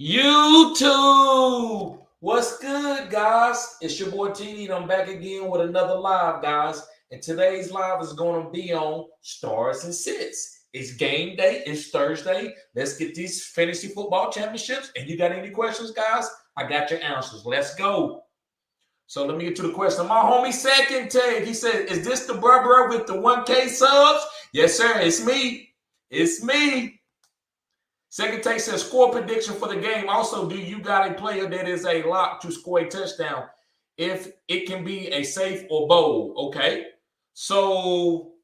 YouTube. What's good, guys? It's your boy TD, and I'm back again with another live, guys. And today's live is going to be on Starts and Sits. It's game day. It's Thursday. Let's get these fantasy football championships. And you got any questions, guys? I got your answers. Let's go. So let me get to the question. My homie Second Take, he said, is this the brother with the 1K subs? Yes, sir. It's me. It's me. Second Take says, score prediction for the game. Also, do you got a player that is a lock to score a touchdown? If it can be a safe or bold. Okay. So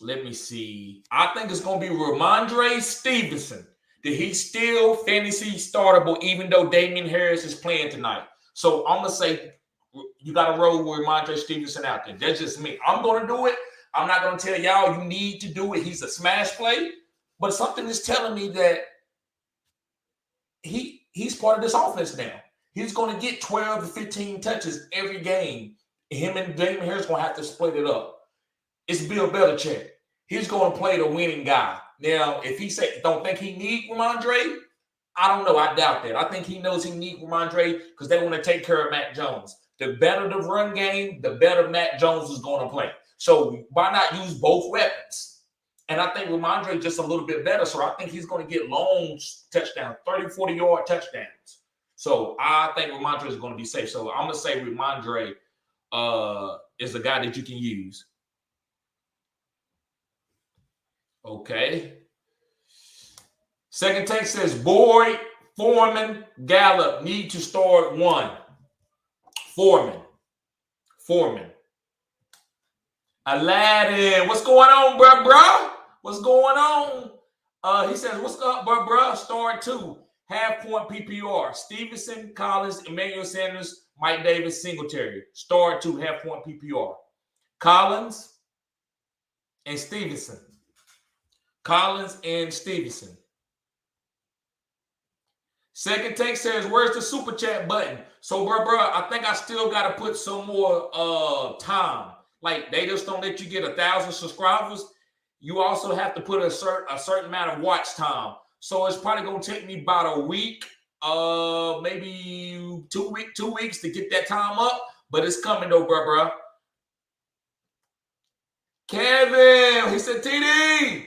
let me see. I think it's going to be Ramondre Stevenson. That he's still fantasy startable, even though Damien Harris is playing tonight. So I'm going to say you got to roll with Ramondre Stevenson out there. That's just me. I'm going to do it. I'm not going to tell y'all you need to do it. He's a smash play. But something is telling me that he's part of this offense now. He's going to get 12 to 15 touches every game. Him and Damon Harris going to have to split it up. It's Bill Belichick. He's going to play the winning guy. Now, if he say don't think he need Ramondre, I don't know. I doubt that. I think he knows he need Ramondre because they want to take care of Mac Jones. The better the run game, the better Mac Jones is going to play. So why not use both weapons? And I think Ramondre just a little bit better. So I think he's going to get long touchdowns, 30, 40-yard touchdowns. So I think Ramondre is going to be safe. So I'm going to say Ramondre is a guy that you can use. Okay. Second Take says, Boyd, Foreman, Gallup need to start one. Foreman. Aladdin, what's going on, bro? What's going on? He says, what's up, bro? Start two. Half-point PPR. Stevenson, Collins, Emmanuel Sanders, Mike Davis, Singletary. Start two, half-point PPR. Collins and Stevenson. Second Take says, where's the super chat button? So, bro, I think I still got to put some more time. Like, they just don't let you get 1,000 subscribers. You also have to put a certain amount of watch time. So it's probably going to take me about a week, maybe 2 weeks to get that time up. But it's coming, though, bro. Kevin, he said, TD.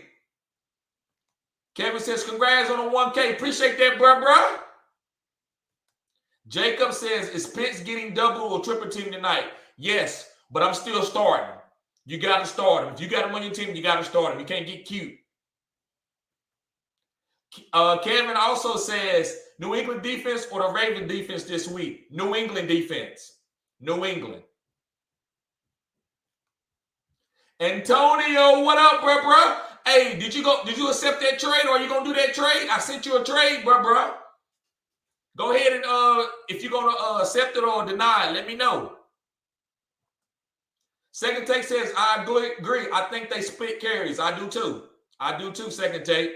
Kevin says, congrats on the 1K. Appreciate that, bro. Jacob says, is Pitts getting double or triple team tonight? Yes, but I'm still starting. You got to start him. If you got him on your team, you got to start him. You can't get cute. Kevin also says, New England defense or the Raven defense this week? New England defense. New England. Antonio, what up, bro? Hey, did you accept that trade or are you going to do that trade? I sent you a trade, bro. Go ahead and if you're going to accept it or deny it, let me know. Second Take says, I agree. I think they split carries. I do too, Second Take.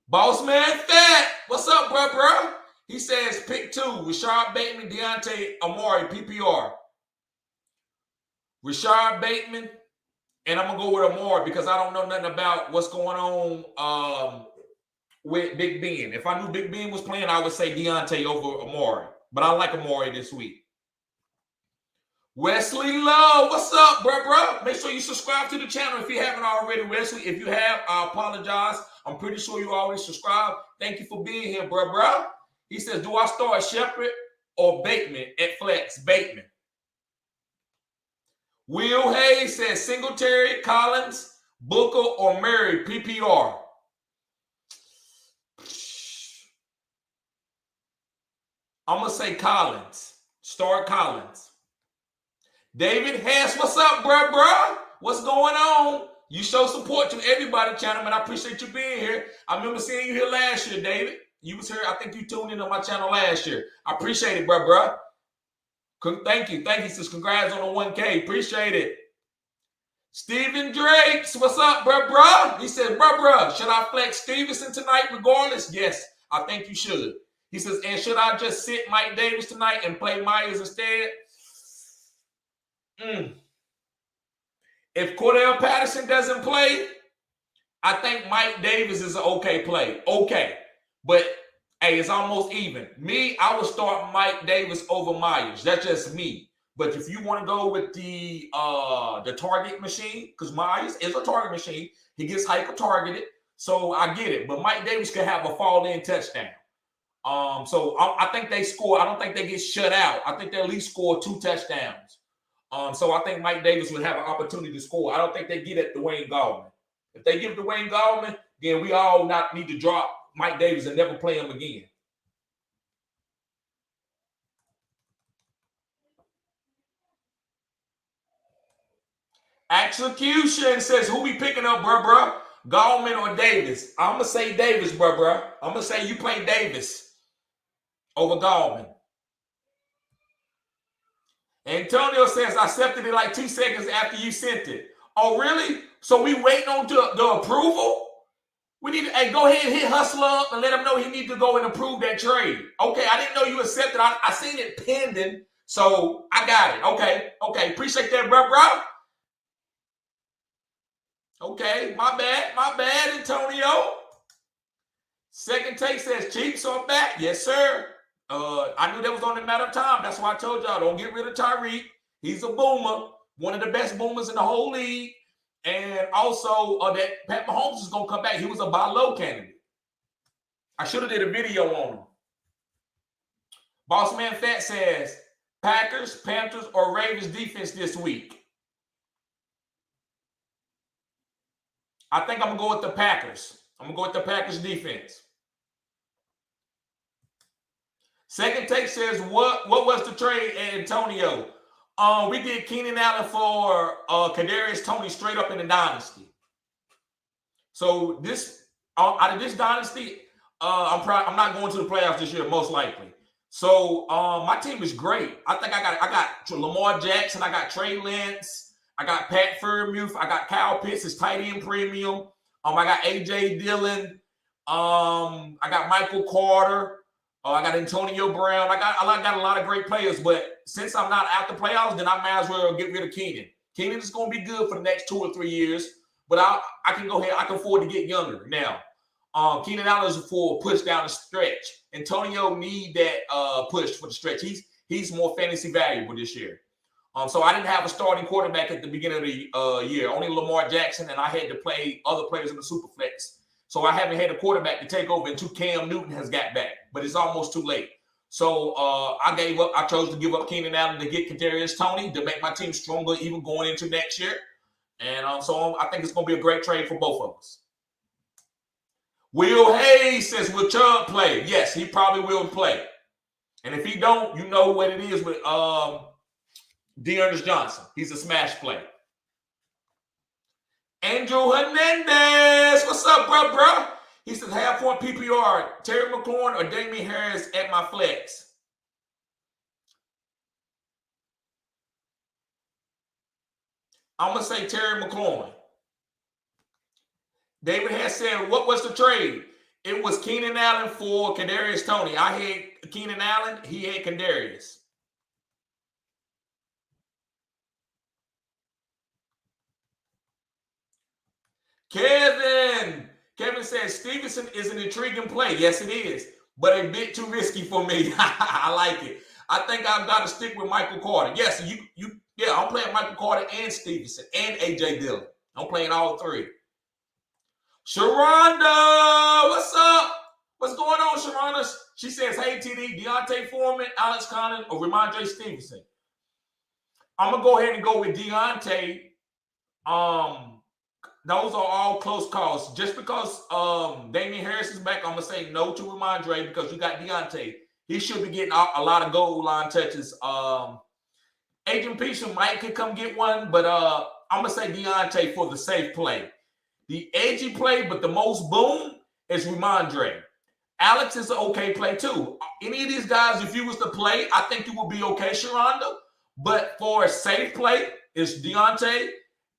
Boss Man Fat, what's up, bro? He says, pick two. Rashard Bateman, Deontay Amari, PPR. Rashard Bateman, and I'm going to go with Amari because I don't know nothing about what's going on with Big Ben. If I knew Big Ben was playing, I would say Deontay over Amari. But I like Amari this week. Wesley Love, what's up, bro? Make sure you subscribe to the channel if you haven't already, Wesley. If you have, I apologize. I'm pretty sure you already subscribed. Thank you for being here, bro. He says, do I start Shepard or Bateman at flex? Bateman. Will Hayes says, Singletary, Collins, Booker, or Murray, PPR. I'm going to say Collins. Start Collins. David Hess, what's up, bro? What's going on? You show support to everybody, channel, man. I appreciate you being here. I remember seeing you here last year, David. You was here. I think you tuned in on my channel last year. I appreciate it, bro. Thank you. Says congrats on the 1K. Appreciate it. Steven Drakes, what's up, bro? He said, bro, should I flex Stevenson tonight regardless? Yes, I think you should. He says, and should I just sit Mike Davis tonight and play Myers instead? If Codero Patterson doesn't play, I think Mike Davis is an okay play. Okay. But hey, it's almost even. Me, I would start Mike Davis over Myers. That's just me. But if you want to go with the target machine, because Myers is a target machine, he gets hyper targeted. So I get it. But Mike Davis could have a fall-in touchdown. So I think they score. I don't think they get shut out. I think they at least score 2 touchdowns. So I think Mike Davis would have an opportunity to score. I don't think they get at Dwayne Gallman. If they give Dwayne Gallman, then we all not need to drop Mike Davis and never play him again. Execution says, who we picking up, bruh? Gallman or Davis? I'm going to say Davis, bruh. I'm going to say you play Davis over Gallman. Antonio says, I accepted it like 2 seconds after you sent it. Oh, really? So we waiting on the approval? We need to, hey, go ahead and hit Hustler up and let him know he needs to go and approve that trade. Okay, I didn't know you accepted. I seen it pending, so I got it. Okay. Appreciate that, bro. Okay, my bad, Antonio. Second take says Chiefs are back. Yes, sir. I knew that was only a matter of time. That's why I told y'all, don't get rid of Tyreek. He's a boomer, one of the best boomers in the whole league. And also that Pat Mahomes is going to come back. He was a buy low candidate. I should have did a video on him. Boss Man Fat says, Packers, Panthers, or Ravens defense this week? I think I'm going to go with the Packers. I'm going to go with the Packers defense. Second take says, what was the trade, Antonio? We did Keenan Allen for Kadarius Toney straight up in the dynasty. So this out of this dynasty, I'm not going to the playoffs this year, most likely. So my team is great. I think I got Lamar Jackson, I got Trey Lance, I got Pat Freiermuth, I got Kyle Pitts, his tight end premium. I got AJ Dillon, I got Michael Carter. I got Antonio Brown. I got a lot of great players, but since I'm not out the playoffs, then I might as well get rid of Keenan. Keenan is going to be good for the next 2 or 3 years, but I can go ahead. I can afford to get younger now. Keenan Allen is for push down the stretch. Antonio need that push for the stretch. He's more fantasy valuable this year. So I didn't have a starting quarterback at the beginning of the year. Only Lamar Jackson, and I had to play other players in the Superflex. So I haven't had a quarterback to take over until Cam Newton has got back, but it's almost too late. So I gave up. I chose to give up Keenan Allen to get Kadarius Toney to make my team stronger even going into next year. And so I think it's going to be a great trade for both of us. Will Hayes says, will Chubb play? Yes, he probably will play. And if he don't, you know what it is with Dearness Johnson. He's a smash play. Andrew Hernandez, what's up, bro? He says, half-point PPR, Terry McLaurin or Damien Harris at my flex. I'm going to say Terry McLaurin. David has said, what was the trade? It was Keenan Allen for Kadarius Toney. I had Keenan Allen. He had Kadarius. Kevin says Stevenson is an intriguing play. Yes, it is, but a bit too risky for me. I like it. I think I've got to stick with Michael Carter. Yes, I'm playing Michael Carter and Stevenson and AJ Dillon. I'm playing all 3. Sharonda, what's up? What's going on, Sharonda? She says, hey, TD, Deontay Foreman, Alex Collins, or Ramondre Stevenson. I'm going to go ahead and go with Deontay. Those are all close calls. Just because Damien Harris is back, I'm going to say no to Ramondre because you got Deontay. He should be getting a lot of goal line touches. Adrian Peterson might could come get one, but I'm going to say Deontay for the safe play. The edgy play, but the most boom is Ramondre. Alex is an okay play too. Any of these guys, if you was to play, I think you will be okay, Sharonda. But for a safe play, it's Deontay.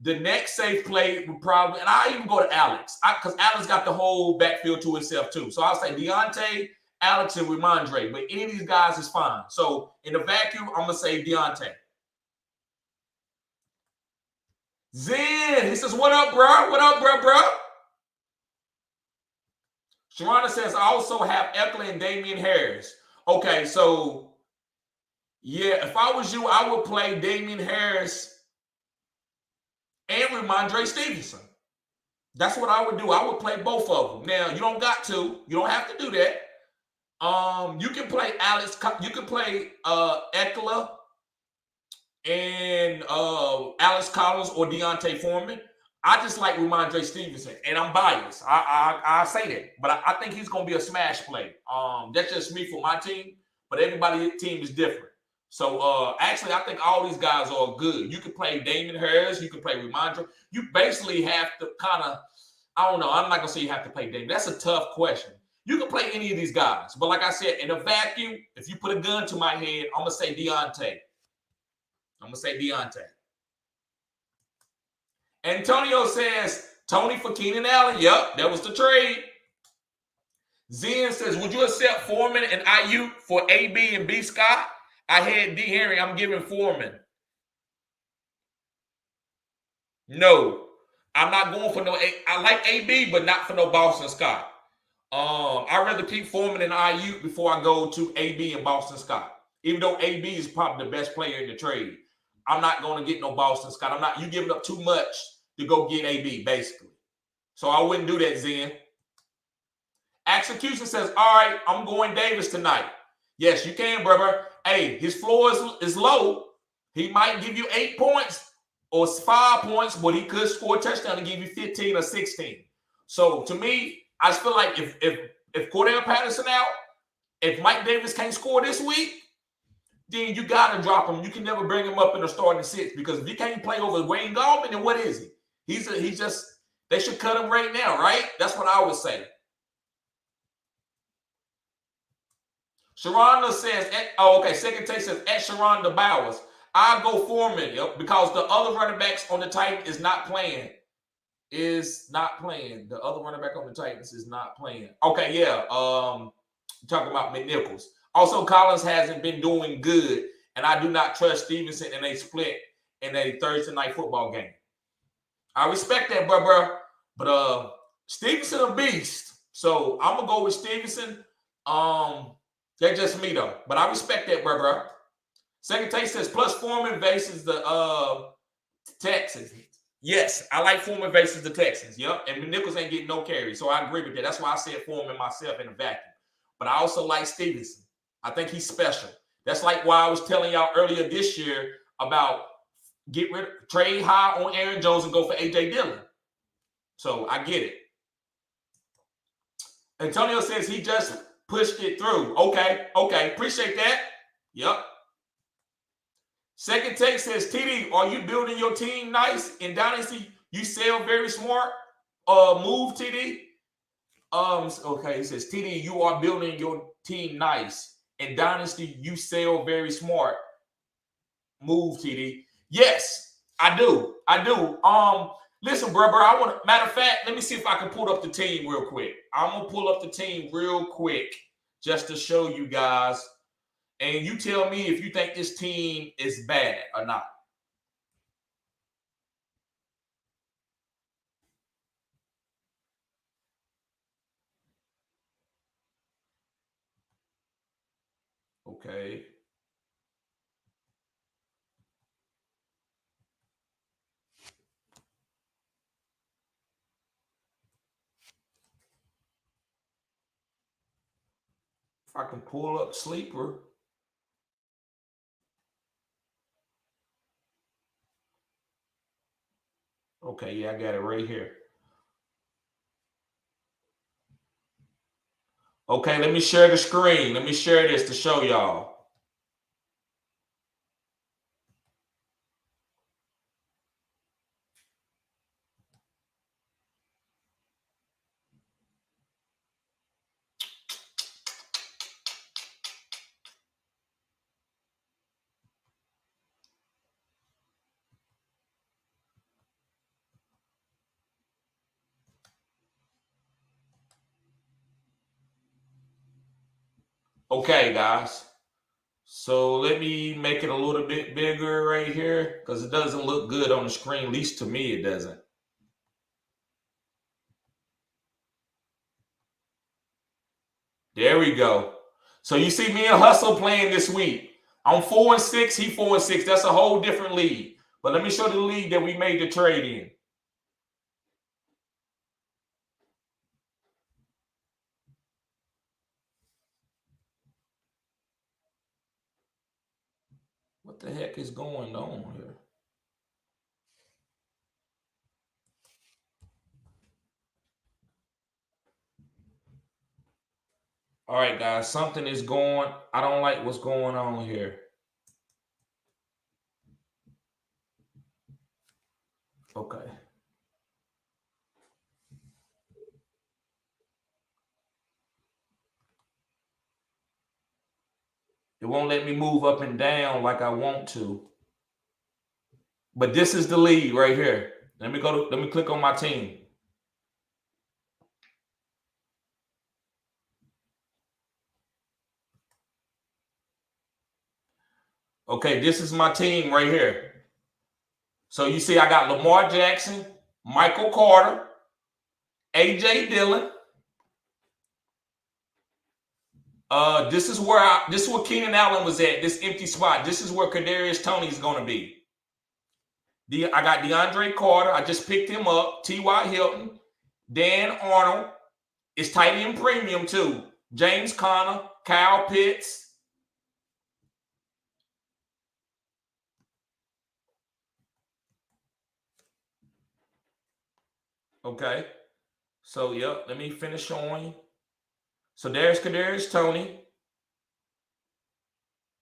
The next safe play would probably, and I even go to Alex, because Alex got the whole backfield to himself too. So I'll say Deontay, Alex, and Ramondre. But any of these guys is fine. So in the vacuum, I'm going to say Deontay. Zen, he says, what up, bro? What up, bro? Sharonda says, I also have Eckler and Damien Harris. Okay, so yeah, if I was you, I would play Damien Harris and Ramondre Stevenson. That's what I would do. I would play both of them. Now, you don't got to. You don't have to do that. You can play You can play Eckler and Alex Collins or Deontay Foreman. I just like Ramondre Stevenson, and I'm biased. I say that, but I think he's going to be a smash play. That's just me for my team, but everybody's team is different. So actually, I think all these guys are good. You can play Damien Harris. You can play Ramondre. You basically have to kind of, I don't know. I'm not going to say you have to play Damien. That's a tough question. You can play any of these guys, but like I said, in a vacuum, if you put a gun to my head, I'm going to say Deontay. Antonio says, Tony for Keenan Allen. Yep, that was the trade. Zen says, would you accept Foreman and IU for AB and B Scott? I had D Henry. I'm giving Foreman. No, I'm not going for no. I like AB, but not for no Boston Scott. I'd rather keep Foreman and IU before I go to AB and Boston Scott. Even though AB is probably the best player in the trade, I'm not going to get no Boston Scott. I'm not. You giving up too much to go get AB, basically. So I wouldn't do that, Zen. Execution says, all right, I'm going Davis tonight. Yes, you can, brother. Hey, his floor is low. He might give you 8 points or 5 points, but he could score a touchdown and give you 15 or 16. So to me, I just feel like if Codero Patterson out, if Mike Davis can't score this week, then you got to drop him. You can never bring him up in the starting six because if he can't play over Wayne Gallman, then what is he? He's just, they should cut him right now, right? That's what I would say. Sharonda says, Second Take says, at Sharonda Bowers, I'll go Foreman, because the other running backs on the Titans is not playing. The other running back on the Titans is not playing. Okay, yeah. Talking about McNichols. Also, Collins hasn't been doing good, and I do not trust Stevenson in a split in a Thursday night football game. I respect that, bro. But Stevenson a beast. So I'm gonna go with Stevenson. That's just me though. But I respect that, bro. Second Take says plus Foreman versus the Texans. Yes, I like Foreman versus the Texans. Yep. And McNichols ain't getting no carry. So I agree with that. That's why I said Foreman myself in a vacuum. But I also like Stevenson. I think he's special. That's like why I was telling y'all earlier this year about trade high on Aaron Jones and go for A.J. Dillon. So I get it. Antonio says he just pushed it through. Okay. Appreciate that. Yep. Second Take says, TD, are you building your team nice? In Dynasty, you sell very smart. Move, TD. Okay, he says, TD, you are building your team nice. In Dynasty, you sell very smart. Move, TD. Yes, I do. Listen, bro, matter of fact, let me see if I can pull up the team real quick. I'm going to pull up the team real quick just to show you guys. And you tell me if you think this team is bad or not. Okay. If I can pull up Sleeper. Okay, yeah, I got it right here. Okay, let me share the screen. Let me share this to show y'all. Okay, guys. So let me make it a little bit bigger right here because it doesn't look good on the screen. At least to me, it doesn't. There we go. So you see me and Hustle playing this week. I'm 4-6. He 4-6. That's a whole different league. But let me show the league that we made the trade in. What the heck is going on here? All right, guys, something is going. I don't like what's going on here. Okay. It won't let me move up and down like I want to. But this is the lead right here. Let me click on my team. Okay, this is my team right here. So you see I got Lamar Jackson, Michael Carter, AJ Dillon. This is where Keenan Allen was at, this empty spot. This is where Kadarius Toney is going to be. I got DeAndre Carter. I just picked him up. T.Y. Hilton. Dan Arnold. It's tight end premium too. James Conner. Kyle Pitts. Okay. So, yep. Let me finish showing you. So, there's Kadarius Toney.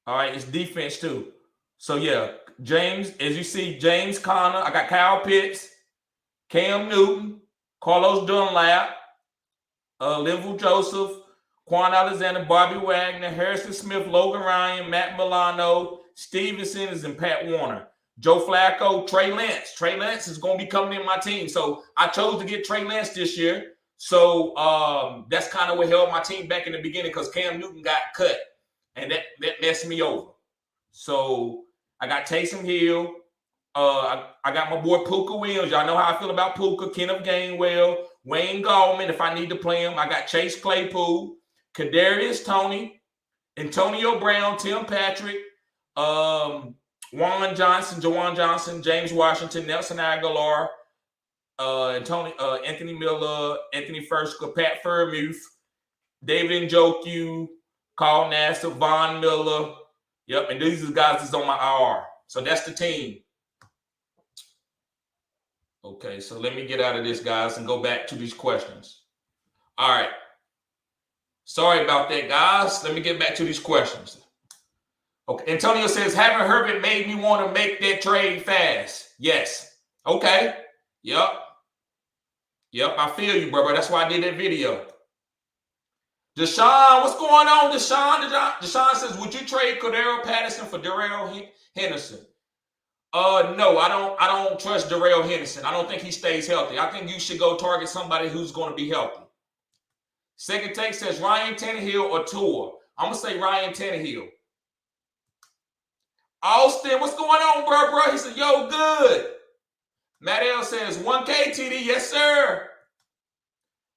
All right. It's defense too. So, yeah. James, as you see, James Conner. I got Kyle Pitts. Cam Newton. Carlos Dunlap. Linville Joseph. Quan Alexander, Bobby Wagner, Harrison Smith, Logan Ryan, Matt Milano, Stevenson and Pat Warner. Joe Flacco, Trey Lance. Trey Lance is going to be coming in my team. So I chose to get Trey Lance this year. So that's kind of what held my team back in the beginning because Cam Newton got cut. And that messed me over. So I got Taysom Hill. I got my boy Puka Williams. Y'all know how I feel about Puka. Kenneth Gainwell. Wayne Gallman, if I need to play him. I got Chase Claypool. Kadarius Toney, Antonio Brown, Tim Patrick, Jawan Johnson, James Washington, Nelson Aguilar, Anthony Miller, Anthony Ferska, Pat Freiermuth, David Njoku, Carl Nassib, Von Miller. Yep, and these are the guys that's on my IR. So that's the team. Okay, so let me get out of this, guys, and go back to these questions. All right. Sorry about that, guys. Let me get back to these questions. Okay. Antonio says, having Herbert made me want to make that trade fast. Yes. Okay. Yep. I feel you, brother. That's why I did that video. Deshaun, what's going on, Deshaun? Deshaun says, would you trade Codero Patterson for Dorrell Henderson? No, I don't trust Dorrell Henderson. I don't think he stays healthy. I think you should go target somebody who's going to be healthy. Second take says Ryan Tannehill or Tua. I'm going to say Ryan Tannehill. Austin, what's going on, bro? He said, yo, good. Matt L says, 1K TD. Yes, sir.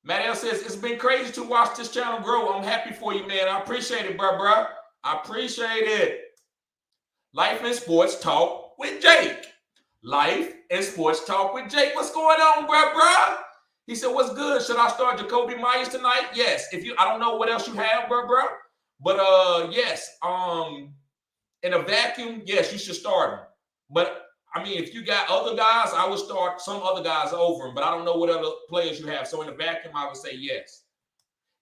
Matt L says, it's been crazy to watch this channel grow. I'm happy for you, man. I appreciate it, bro. I appreciate it. Life and Sports Talk with Jake. Life and Sports Talk with Jake. What's going on, bro? He said, what's good? Should I start Jacoby Myers tonight? Yes. I don't know what else you have, bro. But yes. In a vacuum, yes, you should start him. But I mean, if you got other guys, I would start some other guys over him. But I don't know what other players you have. So in a vacuum, I would say yes.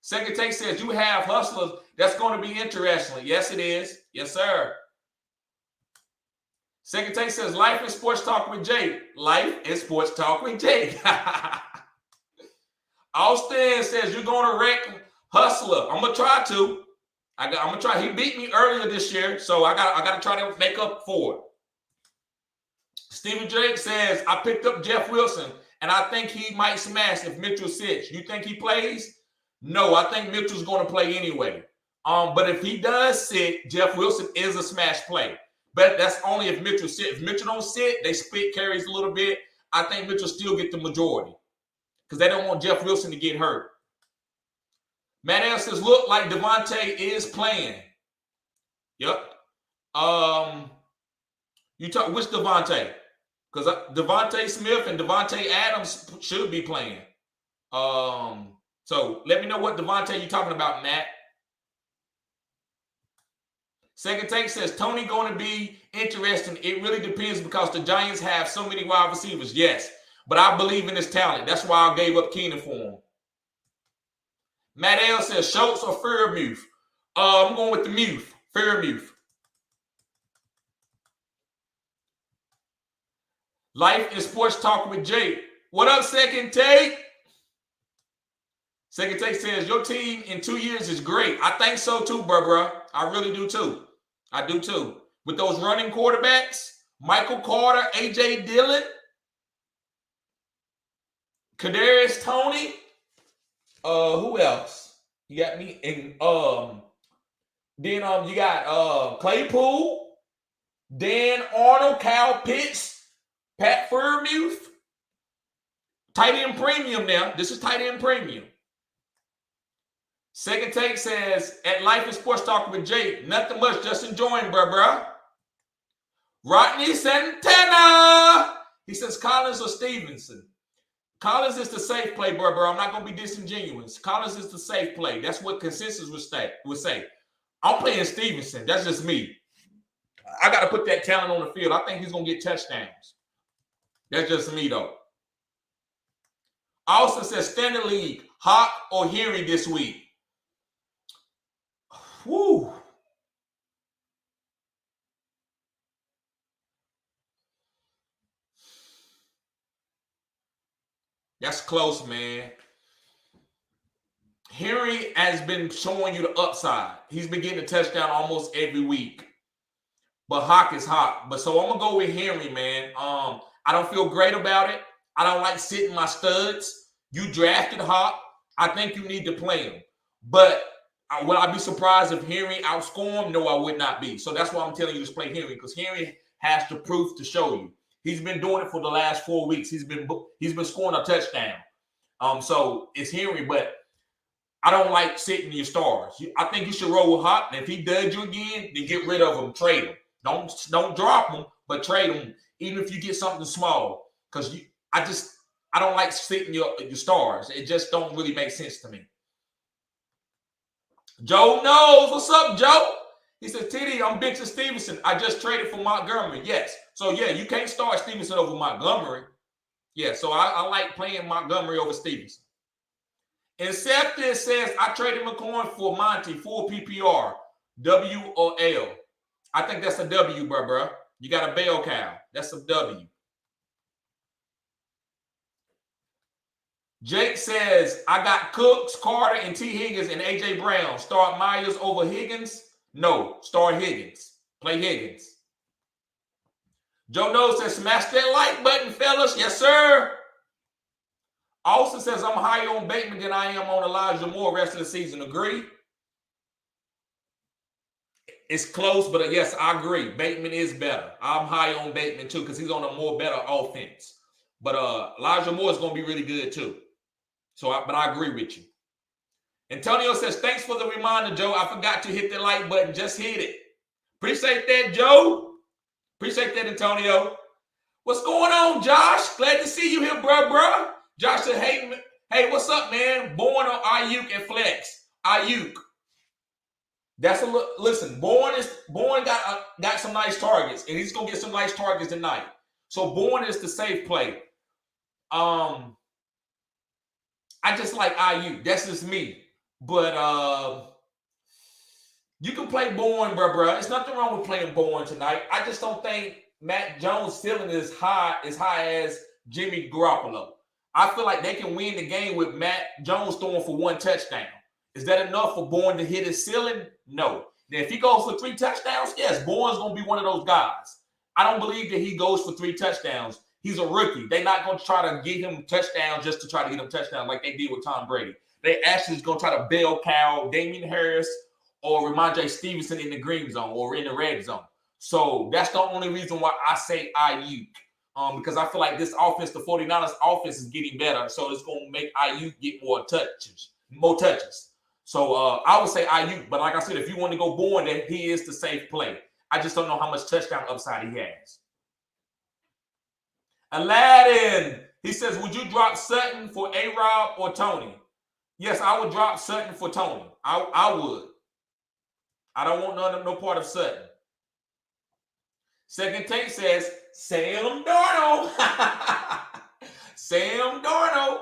Second take says you have hustlers. That's going to be interesting. Yes, it is. Yes, sir. Second take says Life and Sports Talk with Jake. Life and Sports Talk with Jake. Austin says you're going to wreck Hustler. I'm going to try to. I'm going to try. He beat me earlier this year, so I got to try to make up for it. Stephen Drake says, I picked up Jeff Wilson, and I think he might smash if Mitchell sits. You think he plays? No, I think Mitchell's going to play anyway. But if he does sit, Jeff Wilson is a smash play. But that's only if Mitchell sits. If Mitchell don't sit, they split carries a little bit. I think Mitchell still get the majority because they don't want Jeff Wilson to get hurt. Matt L says, look like Devontae is playing. Yep. You talk which Devontae? Because Devontae Smith and Devontae Adams should be playing. So let me know what Devontae you're talking about, Matt. Second Take says, Tony going to be interesting. It really depends because the Giants have so many wide receivers. Yes, but I believe in his talent. That's why I gave up Keenan for him. Matt L says, Schultz or Fairmuth? I'm going with the Muth. Fairmuth. Life in Sports Talk with Jake. What up, Second Take? Second Take says, your team in 2 years is great. I think so too, bro. I really do too. I do too. With those running quarterbacks, Michael Carter, A.J. Dillon, Kadarius Toney, who else? You got me? And then you got Claypool, Dan Arnold, Kyle Pitts, Pat Fairmuth. Tight end premium now. This is tight end premium. Second Take says, at Life in Sports Talk with Jake, nothing much, just enjoying, bro. Rodney Santana. He says, Collins or Stevenson? Collins is the safe play, bro. I'm not going to be disingenuous. Collins is the safe play. That's what consensus would say. I'm playing Stevenson. That's just me. I got to put that talent on the field. I think he's going to get touchdowns. That's just me, though. Austin says, Standard League, Hawk or Henry this week? Woo. That's close, man. Henry has been showing you the upside. He's been getting a touchdown almost every week. But Hawk is hot. But so I'm going to go with Henry, man. I don't feel great about it. I don't like sitting my studs. You drafted Hawk. I think you need to play him. But would I be surprised if Henry outscored him? No, I would not be. So that's why I'm telling you to play Henry, because Henry has the proof to show you. He's been doing it for the last 4 weeks. He's been scoring a touchdown. So it's Henry, but I don't like sitting your stars. I think you should roll with Hawk. And if he does you again, then get rid of him, trade him. Don't drop him, but trade him, even if you get something small. Because I don't like sitting your stars. It just don't really make sense to me. Joe knows. What's up, Joe? He says, TD, I'm Bixon Stevenson. I just traded for Montgomery. Yes. So, yeah, you can't start Stevenson over Montgomery. Yeah, so I like playing Montgomery over Stevenson. Incepted says, I traded McCoy for Monty, full PPR. W or L? I think that's a W, bro. You got a bell cow. That's a W. Jake says, I got Cooks, Carter, and T. Higgins and A.J. Brown. Start Myers over Higgins? No, start Higgins. Play Higgins. Joe Knows says, smash that like button, fellas. Yes, sir. Austin says, I'm higher on Bateman than I am on Elijah Moore rest of the season. Agree? It's close, but yes, I agree. Bateman is better. I'm high on Bateman, too, because he's on a more better offense. But Elijah Moore is going to be really good, too. But I agree with you. Antonio says, thanks for the reminder, Joe. I forgot to hit the like button. Just hit it. Appreciate that, Joe. Appreciate that, Antonio. What's going on, Josh? Glad to see you here, bro. Josh said, hey, what's up, man? Bourne on Ayuk and flex. Ayuk. That's listen. Bourne got some nice targets, and he's gonna get some nice targets tonight. So Bourne is the safe play. I just like Ayuk. That's just me. But you can play Bourne, bro. There's nothing wrong with playing Bourne tonight. I just don't think Matt Jones' ceiling is high as Jimmy Garoppolo. I feel like they can win the game with Matt Jones throwing for 1 touchdown. Is that enough for Bourne to hit his ceiling? No. Then if he goes for 3 touchdowns, yes, Bourne's going to be one of those guys. I don't believe that he goes for 3 touchdowns. He's a rookie. They're not going to try to get him touchdowns just to try to get him touchdowns like they did with Tom Brady. They actually is going to try to bell cow Damien Harris or Ramondre Stevenson in the green zone or in the red zone. So that's the only reason why I say Ayuk. Because I feel like this offense, the 49ers offense, is getting better. So it's going to make Ayuk get more touches. So I would say IU, but like I said, if you want to go Bourne, then he is the safe play. I just don't know how much touchdown upside he has. Aladdin, he says, would you drop Sutton for A-Rob or Tony? Yes, I would drop Sutton for Tony. I would. I don't want no part of Sutton. Second Take says, Sam Darnold. Sam Darnold.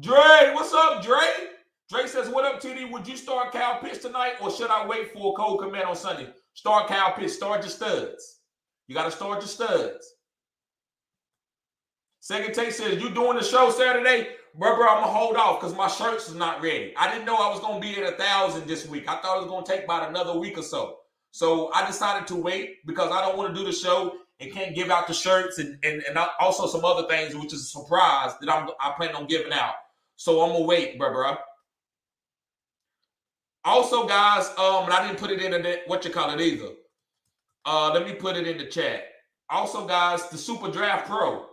Dre, what's up, Dre? Dre says, what up, TD? Would you start Kyle Pitts tonight or should I wait for a cold command on Sunday? Start Kyle Pitts. Start your studs. You got to start your studs. Second Take says, you doing the show Saturday? Bro, I'm going to hold off because my shirts is not ready. I didn't know I was going to be at 1,000 this week. I thought it was going to take about another week or so. So I decided to wait because I don't want to do the show and can't give out the shirts and also some other things, which is a surprise that I plan on giving out. So I'm going to wait, bro. Also, guys, and I didn't put it in either. Let me put it in the chat. Also, guys, the Super Draft Pro.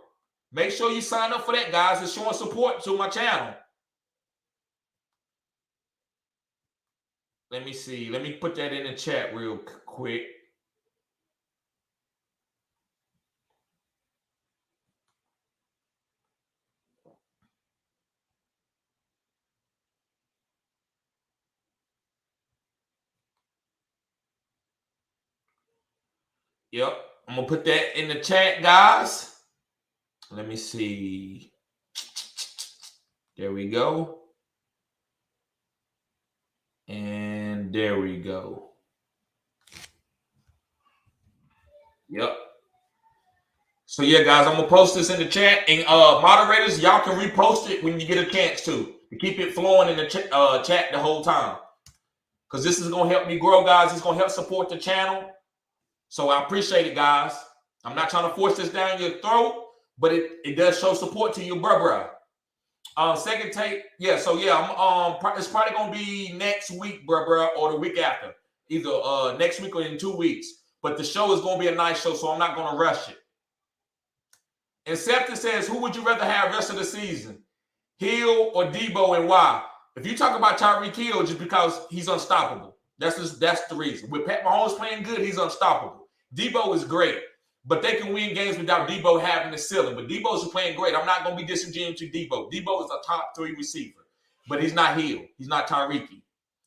Make sure you sign up for that, guys. It's showing support to my channel. Let me see. Let me put that in the chat real quick. Yep. I'm going to put that in the chat, guys. Let me see. There we go. And there we go. Yep. So, yeah, guys, I'm going to post this in the chat. And moderators, y'all can repost it when you get a chance to keep it flowing in the chat the whole time. Because this is going to help me grow, guys. It's going to help support the channel. So I appreciate it, guys. I'm not trying to force this down your throat, but it does show support to you, bruh. Second Take, yeah. So yeah, it's probably gonna be next week, bruh, or the week after, either next week or in 2 weeks. But the show is gonna be a nice show, so I'm not gonna rush it. Inceptor says, who would you rather have rest of the season, Hill or Debo, and why? If you talk about Tyreek Hill, just because he's unstoppable, that's the reason. With Pat Mahomes playing good, he's unstoppable. Debo is great, but they can win games without Debo having the ceiling. But Debo's playing great. I'm not going to be disingenuous to Debo. Debo is a top 3 receiver, but he's not Hill. He's not Tyreek.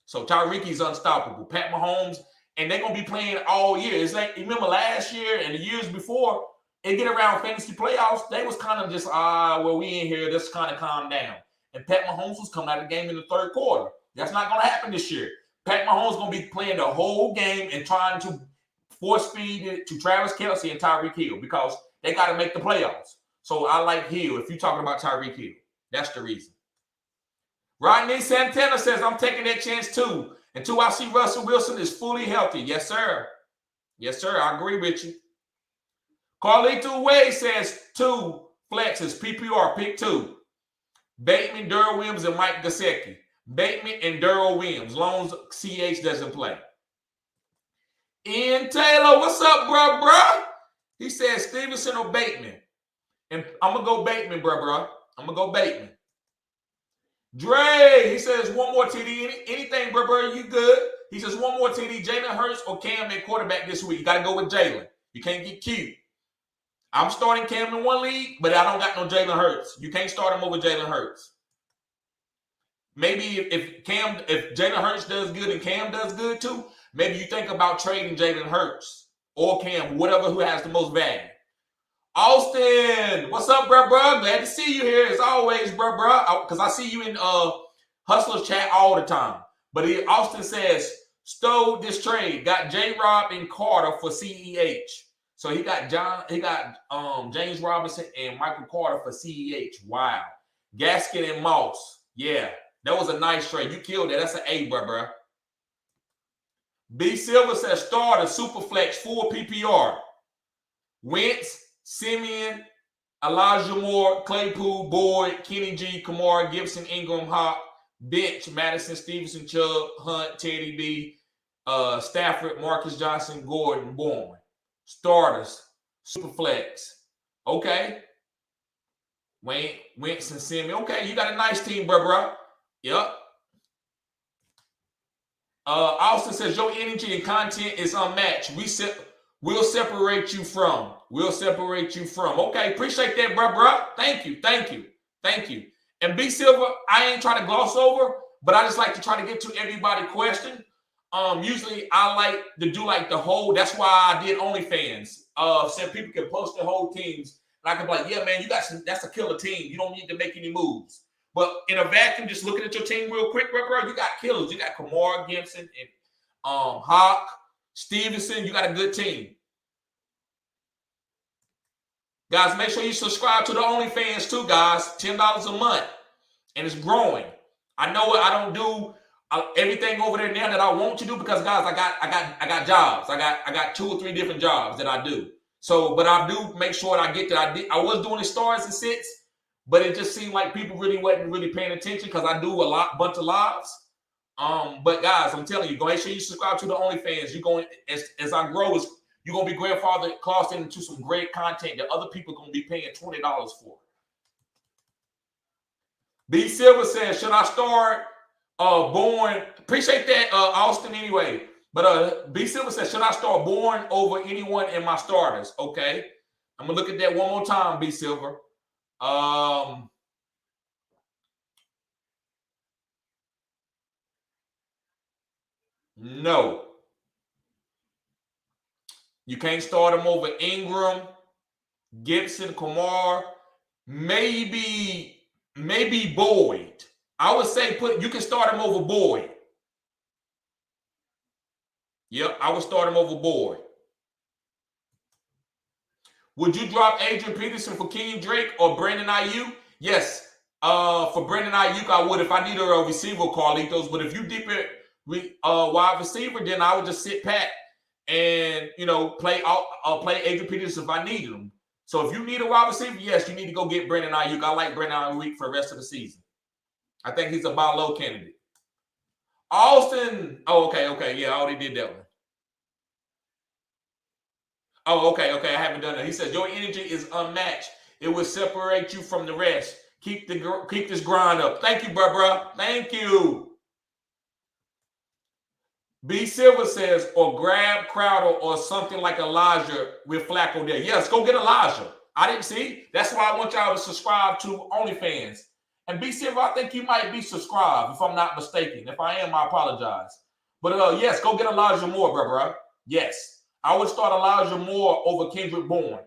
So Tyreek is unstoppable. Pat Mahomes, and they're going to be playing all year. It's like, remember last year and the years before, they get around fantasy playoffs, they was kind of just, well, we in here. Let's kind of calm down. And Pat Mahomes was coming out of the game in the third quarter. That's not going to happen this year. Pat Mahomes is going to be playing the whole game and trying to force feed it to Travis Kelce and Tyreek Hill because they got to make the playoffs. So I like Hill if you're talking about Tyreek Hill. That's the reason. Rodney Santana says, I'm taking that chance too. Until I see Russell Wilson is fully healthy. Yes, sir. Yes, sir. I agree with you. Carlito Wade says 2 flexes, PPR, pick 2. Bateman, Dorrell Williams, and Mike Gesicki. Bateman and Dorrell Williams. Long as CH doesn't play. Ian Taylor, what's up, bro? He says Stevenson or Bateman. And I'm going to go Bateman, bro. I'm going to go Bateman. Dre, he says one more TD. Anything, bro, you good? He says one more TD. Jalen Hurts or Cam at quarterback this week. You got to go with Jalen. You can't get cute. I'm starting Cam in one league, but I don't got no Jalen Hurts. You can't start him over Jalen Hurts. Maybe if Jalen Hurts does good and Cam does good too, maybe you think about trading Jalen Hurts or Cam, whatever who has the most value. Austin, what's up, bro? Glad to see you here as always, bro. Because I see you in Hustlers chat all the time. But Austin says, stole this trade, got J-Rob and Carter for CEH. So he got James Robinson and Michael Carter for CEH. Wow. Gaskin and Moss. Yeah, that was a nice trade. You killed that. That's an A, bro. B Silver says starter, Superflex, full PPR. Wentz, Simeon, Elijah Moore, Claypool, Boyd, Kenny G, Kamara, Gibson, Ingram, Hop, bench, Madison, Stevenson, Chubb, Hunt, Teddy B, Stafford, Marcus Johnson, Gordon, Bourne. Starters, Superflex. Okay. Wentz and Simeon. Okay, you got a nice team, bro. Yep. Austin says your energy and content is unmatched. We'll separate you from. We'll separate you from. Okay, appreciate that, bro. Thank you. And B Silver, I ain't trying to gloss over, but I just like to try to get to everybody's question. Usually I like to do like the whole. That's why I did OnlyFans. So people can post their whole teams, and I can be like, yeah, man, you got some. That's a killer team. You don't need to make any moves. But in a vacuum, just looking at your team real quick, bro, you got killers. You got Kamara, Gibson, and Hawk, Stevenson. You got a good team. Guys, make sure you subscribe to the OnlyFans too, guys. $10 a month, and it's growing. I know I don't do everything over there now that I want to do because, guys, I got jobs. I got 2 or 3 different jobs that I do. So, but I do make sure that I get that. I was doing the starts and sits. But it just seemed like people really wasn't really paying attention because I do a bunch of lives. But guys, I'm telling you, go make sure you subscribe to the OnlyFans. You're going as I grow, you're gonna be grandfather crossed into some great content that other people are gonna be paying $20 for. B Silver says, should I start Born? Appreciate that, Austin. Anyway, but B Silver says, should I start Born over anyone in my starters? Okay, I'm gonna look at that one more time, B Silver. No. You can't start him over Ingram, Gibson, Kamar, maybe Boyd. I would say you can start him over Boyd. Yep, I would start him over Boyd. Would you drop Adrian Peterson for Kenyon Drake or Brandon Ayuk? Yes. For Brandon Ayuk, I would if I need a receiver, Carlitos. But if you dip it wide receiver, then I would just sit pat and play Adrian Peterson if I needed him. So if you need a wide receiver, yes, you need to go get Brandon Ayuk. I like Brandon Ayuk for the rest of the season. I think he's a buy low candidate. Austin. Oh, okay. Yeah, I already did that one. Oh, okay. I haven't done that. He says your energy is unmatched. It will separate you from the rest. Keep this grind up. Thank you, bro. Thank you. B Silver says, or grab Crowder or something like Elijah with Flacco there. Yes, go get Elijah. I didn't see. That's why I want y'all to subscribe to OnlyFans. And B Silver, I think you might be subscribed if I'm not mistaken. If I am, I apologize. But yes, go get Elijah Moore, bro. Yes. I would start Elijah Moore over Kendrick Bourne.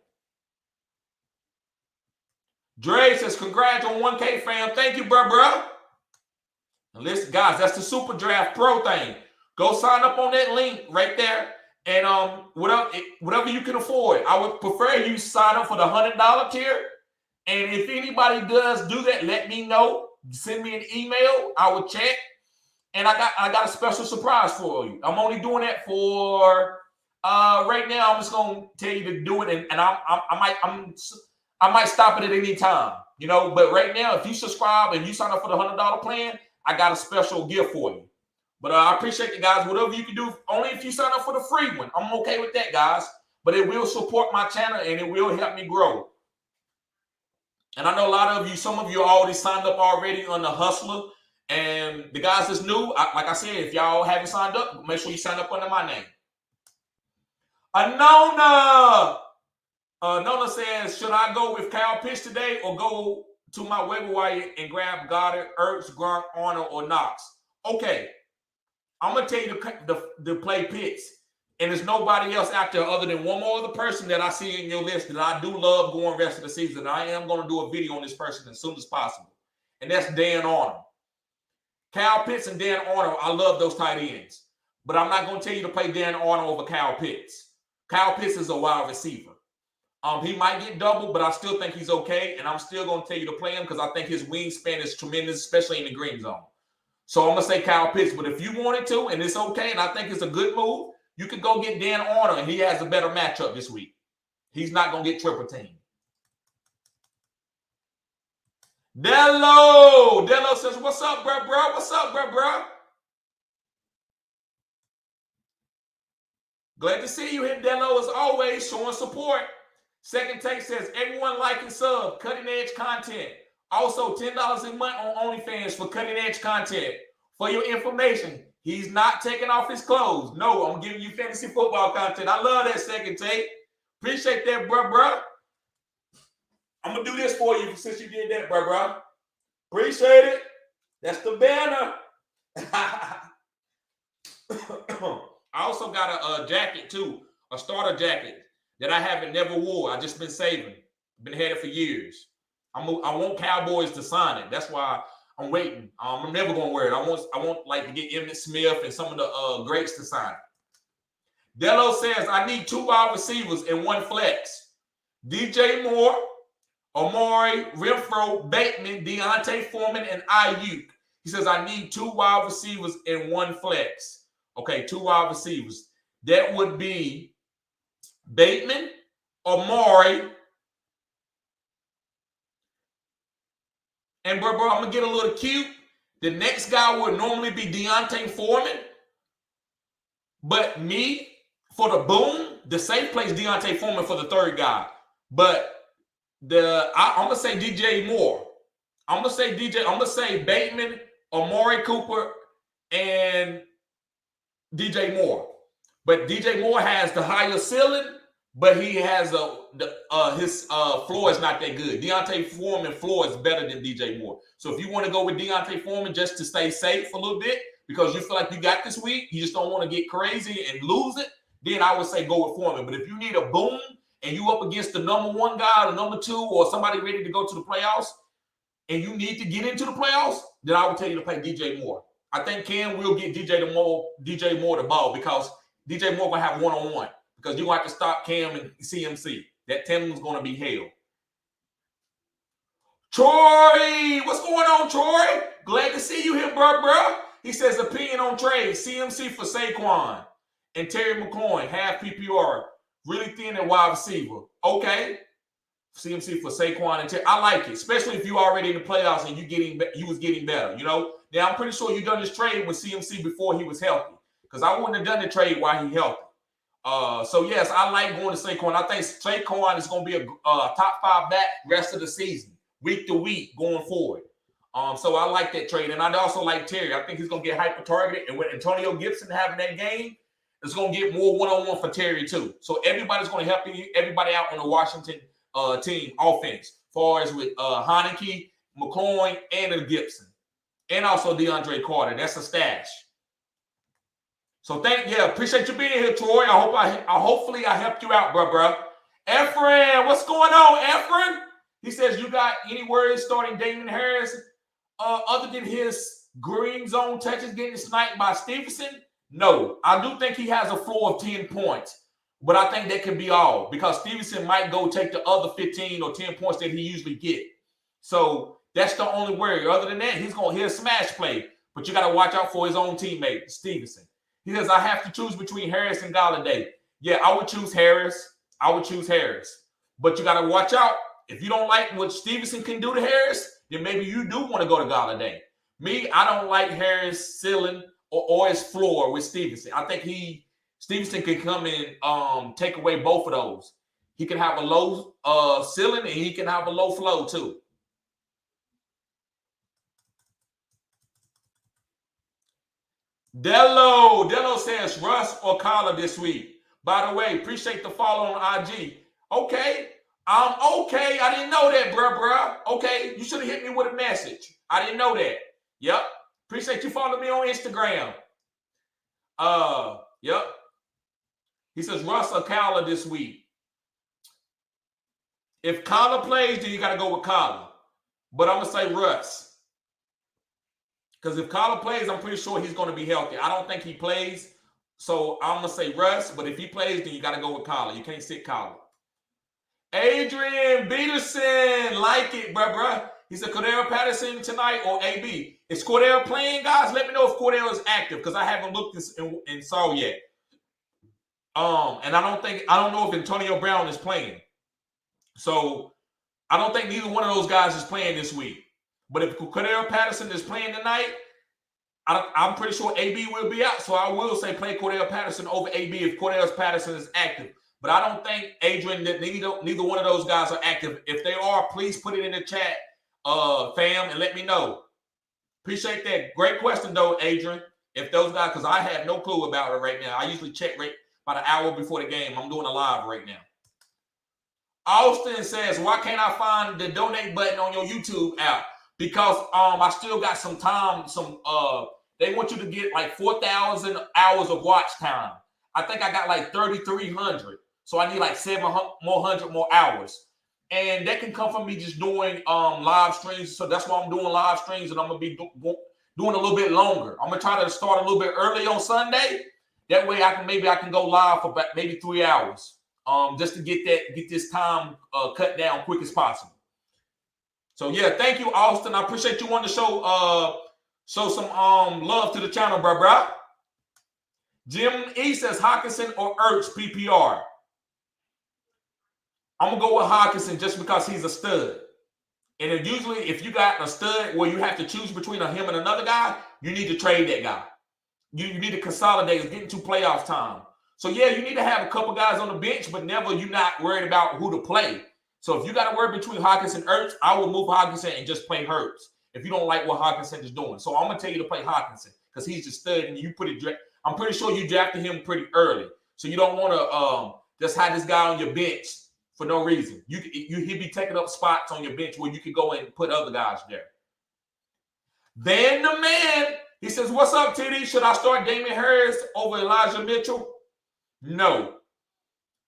Dre says, congrats on 1K, fam. Thank you, bro. And listen, guys, that's the Super Draft Pro thing. Go sign up on that link right there. And whatever you can afford. I would prefer you sign up for the $100 tier. And if anybody does do that, let me know. Send me an email. I will check. And I got a special surprise for you. I'm only doing that for right now. I'm just gonna tell you to do it, and I might stop it at any time, But right now, if you subscribe and you sign up for the $100 plan, I got a special gift for you. But I appreciate it, guys. Whatever you can do, only if you sign up for the free one, I'm okay with that, guys. But it will support my channel and it will help me grow. And I know a lot of you, some of you already signed up already on the Hustler. And the guys that's new, like I said, if y'all haven't signed up, make sure you sign up under my name. Nona says, should I go with Kyle Pitts today or go to my waiver wire and grab Goddard, Ertz, Gronk, Arnold, or Knox? Okay, I'm going to tell you to play Pitts. And there's nobody else out there other than one more other person that I see in your list that I do love going rest of the season. I am going to do a video on this person as soon as possible. And that's Dan Arnold. Kyle Pitts and Dan Arnold, I love those tight ends. But I'm not going to tell you to play Dan Arnold over Kyle Pitts. Kyle Pitts is a wide receiver. He might get double, but I still think he's okay. And I'm still going to tell you to play him because I think his wingspan is tremendous, especially in the green zone. So I'm going to say Kyle Pitts. But if you wanted to, and it's okay, and I think it's a good move, you could go get Dan Arnold, and he has a better matchup this week. He's not going to get triple team. Dello says, what's up, bro? What's up, bro? Glad to see you here, Dello, as always, showing support. Second Take says, everyone like and sub, cutting edge content. Also, $10 a month on OnlyFans for cutting edge content. For your information, He's not taking off his clothes. No, I'm giving you fantasy football content. I love that second take. Appreciate that, bruh. I'm going to do this for you since you did that, bruh. Appreciate it. That's the banner. I also got a jacket, too. A starter jacket that I haven't never wore. I just been saving. Been had it for years. I want Cowboys to sign it. That's why I'm waiting. I'm never gonna wear it. I want like to get Emmitt Smith and some of the greats to sign it. Dello says I need 2 wide receivers and 1 flex. DJ Moore, Amari, Renfro, Bateman, Deontay Foreman, and Ayuk. He says I need 2 wide receivers and 1 flex. Okay, 2 wide receivers. That would be Bateman, Amari, and bro, I'm gonna get a little cute. The next guy would normally be Deontay Foreman, but me for the boom, the safe place Deontay Foreman for the 3rd guy. But I'm gonna say DJ Moore. I'm gonna say Bateman, Amari Cooper, and DJ Moore. But DJ Moore has the higher ceiling, but he has his floor is not that good. Deontay Foreman floor is better than DJ Moore. So if you want to go with Deontay Foreman just to stay safe a little bit because you feel like you got this week, you just don't want to get crazy and lose it, then I would say go with Foreman. But if you need a boom and you up against the number 1 guy or number 2 or somebody ready to go to the playoffs and you need to get into the playoffs, then I would tell you to play DJ Moore. I think Cam will get DJ Moore the ball because DJ Moore going to have one-on-one. Because you're going to have to stop Cam and CMC. That tandem's going to be hell. Troy! What's going on, Troy? Glad to see you here, bro. He says, opinion on trade. CMC for Saquon. And Terry McLaurin, half PPR. Really thin at wide receiver. Okay. CMC for Saquon and Terry. I like it. Especially if you already in the playoffs and you was getting better. You know? Now, I'm pretty sure you done this trade with CMC before he was healthy. Because I wouldn't have done the trade while he healthy. So yes, I like going to Saquon. I think Saquon is going to be a top 5 back rest of the season, week to week going forward. So I like that trade, and I also like Terry. I think he's going to get hyper targeted, and with Antonio Gibson having that game, it's going to get more one-on-one for Terry too. So everybody's going to help everybody out on the Washington team offense, as far as with Heineke, McCoy, and Gibson, and also DeAndre Carter. That's a stash. So appreciate you being here, Troy. Hopefully I helped you out, bro. Efren, what's going on, Efren? He says you got any words starting Damien Harris other than his green zone touches getting sniped by Stevenson? No, I do think he has a floor of 10 points, but I think that can be all because Stevenson might go take the other 15 or 10 points that he usually get. So that's the only worry. Other than that, he's going to hit a smash play, but you got to watch out for his own teammate, Stevenson. He says, I have to choose between Harris and Galladay. Yeah, I would choose Harris. But you got to watch out. If you don't like what Stevenson can do to Harris, then maybe you do want to go to Galladay. Me, I don't like Harris' ceiling or his floor with Stevenson. I think Stevenson can come and take away both of those. He can have a low ceiling and he can have a low flow too. Dello says Russ or Kyler this week. By the way, appreciate the follow on IG. Okay. Okay. I didn't know that, bruh. Okay. You should have hit me with a message. I didn't know that. Yep. Appreciate you following me on Instagram. Yep. He says Russ or Kyler this week. If Kyler plays, then you got to go with Kyler. But I'm going to say Russ. Because if Kyler plays, I'm pretty sure he's going to be healthy. I don't think he plays. So I'm going to say Russ. But if he plays, then you got to go with Kyler. You can't sit Kyler. Adrian Peterson. Like it, bruh. He said Codero Patterson tonight or AB. Is Codero playing, guys? Let me know if Codero is active because I haven't looked and saw yet. And I don't know if Antonio Brown is playing. So I don't think neither one of those guys is playing this week. But if Codero Patterson is playing tonight, I'm pretty sure AB will be out. So I will say play Codero Patterson over AB if Codero Patterson is active. But I don't think, Adrian, that neither one of those guys are active. If they are, please put it in the chat, fam, and let me know. Appreciate that. Great question, though, Adrian. If those guys, because I have no clue about it right now. I usually check right about an hour before the game. I'm doing a live right now. Austin says, why can't I find the donate button on your YouTube app? Because I still got some time, they want you to get like 4,000 hours of watch time. I think I got like 3,300. So I need like 700 more hours. And that can come from me just doing live streams. So that's why I'm doing live streams, and I'm going to be doing a little bit longer. I'm going to try to start a little bit early on Sunday. That way I can go live for about maybe 3 hours. Just to get this time cut down quick as possible. So yeah, thank you, Austin. I appreciate you wanting to show some love to the channel, bro. Jim E says Hawkinson or Ertz PPR. I'm gonna go with Hawkinson just because he's a stud. And then usually, if you got a stud where you have to choose between him and another guy, you need to trade that guy. You need to consolidate, get into playoff time. So, yeah, you need to have a couple guys on the bench, but never you're not worried about who to play. So, if you got to worry between Hawkins and Ertz, I will move Hawkinson and just play Ertz if you don't like what Hawkinson is doing. So, I'm going to tell you to play Hawkinson because he's the stud, and I'm pretty sure you drafted him pretty early. So, you don't want to just have this guy on your bench for no reason. He'd be taking up spots on your bench where you could go and put other guys there. Then the man, he says, what's up, TD? Should I start Damien Harris over Elijah Mitchell? No.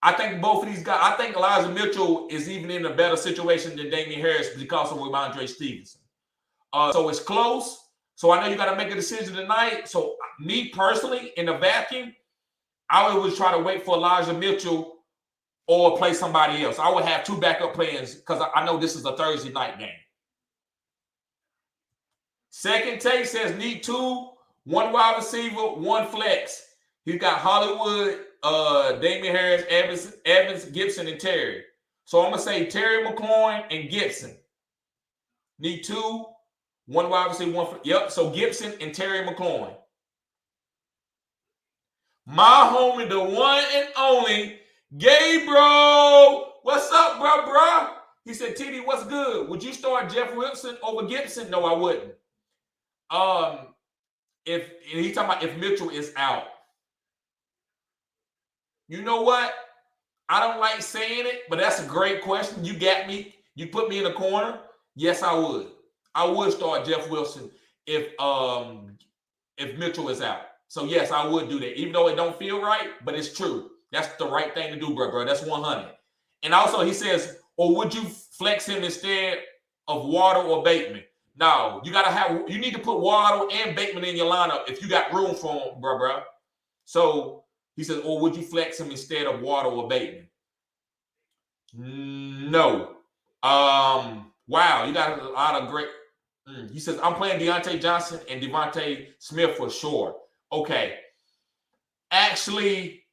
I think both of these guys, I think Elijah Mitchell is even in a better situation than Damien Harris because of Ramondre Stevenson. So it's close. So I know you got to make a decision tonight. So me personally, in the vacuum, I would try to wait for Elijah Mitchell or play somebody else. I would have two backup players because I know this is a Thursday night game. Second take says need two, one wide receiver, one flex. He's got Hollywood, Damien Harris, Evans, Gibson, and Terry. So I'm going to say Terry McLaurin and Gibson. Need two, one wide receiver, one flex. Yep, so Gibson and Terry McLaurin. My homie, the one and only, Gabriel. What's up, bro? He said, TD, what's good? Would you start Jeff Wilson over Gibson? No, I wouldn't. If he's talking about if Mitchell is out. You know what? I don't like saying it, but that's a great question. You got me. You put me in a corner. Yes, I would. I would start Jeff Wilson if Mitchell is out. So yes, I would do that, even though it don't feel right, but it's true. That's the right thing to do, bro. That's 100. And also he says, or would you flex him instead of Waddle or Bateman? No, you need to put Waddle and Bateman in your lineup if you got room for him, bro. So he says, or would you flex him instead of Waddle or Bateman? No. Wow, you got a lot of great. He says, I'm playing Deontay Johnson and Devontae Smith for sure. Okay. Actually,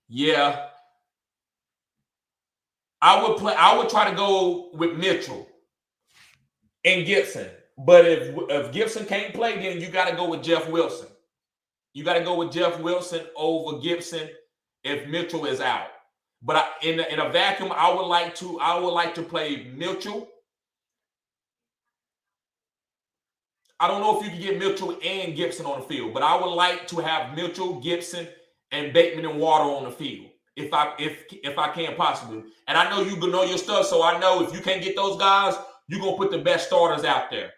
yeah. I would try to go with Mitchell and Gibson. But if Gibson can't play, then you got to go with Jeff Wilson. You got to go with Jeff Wilson over Gibson if Mitchell is out. But in a vacuum, I would like to play Mitchell. I don't know if you can get Mitchell and Gibson on the field, but I would like to have Mitchell, Gibson, and Bateman and Waddle on the field if I can possibly. And I know you know your stuff, so I know if you can't get those guys, you're gonna put the best starters out there.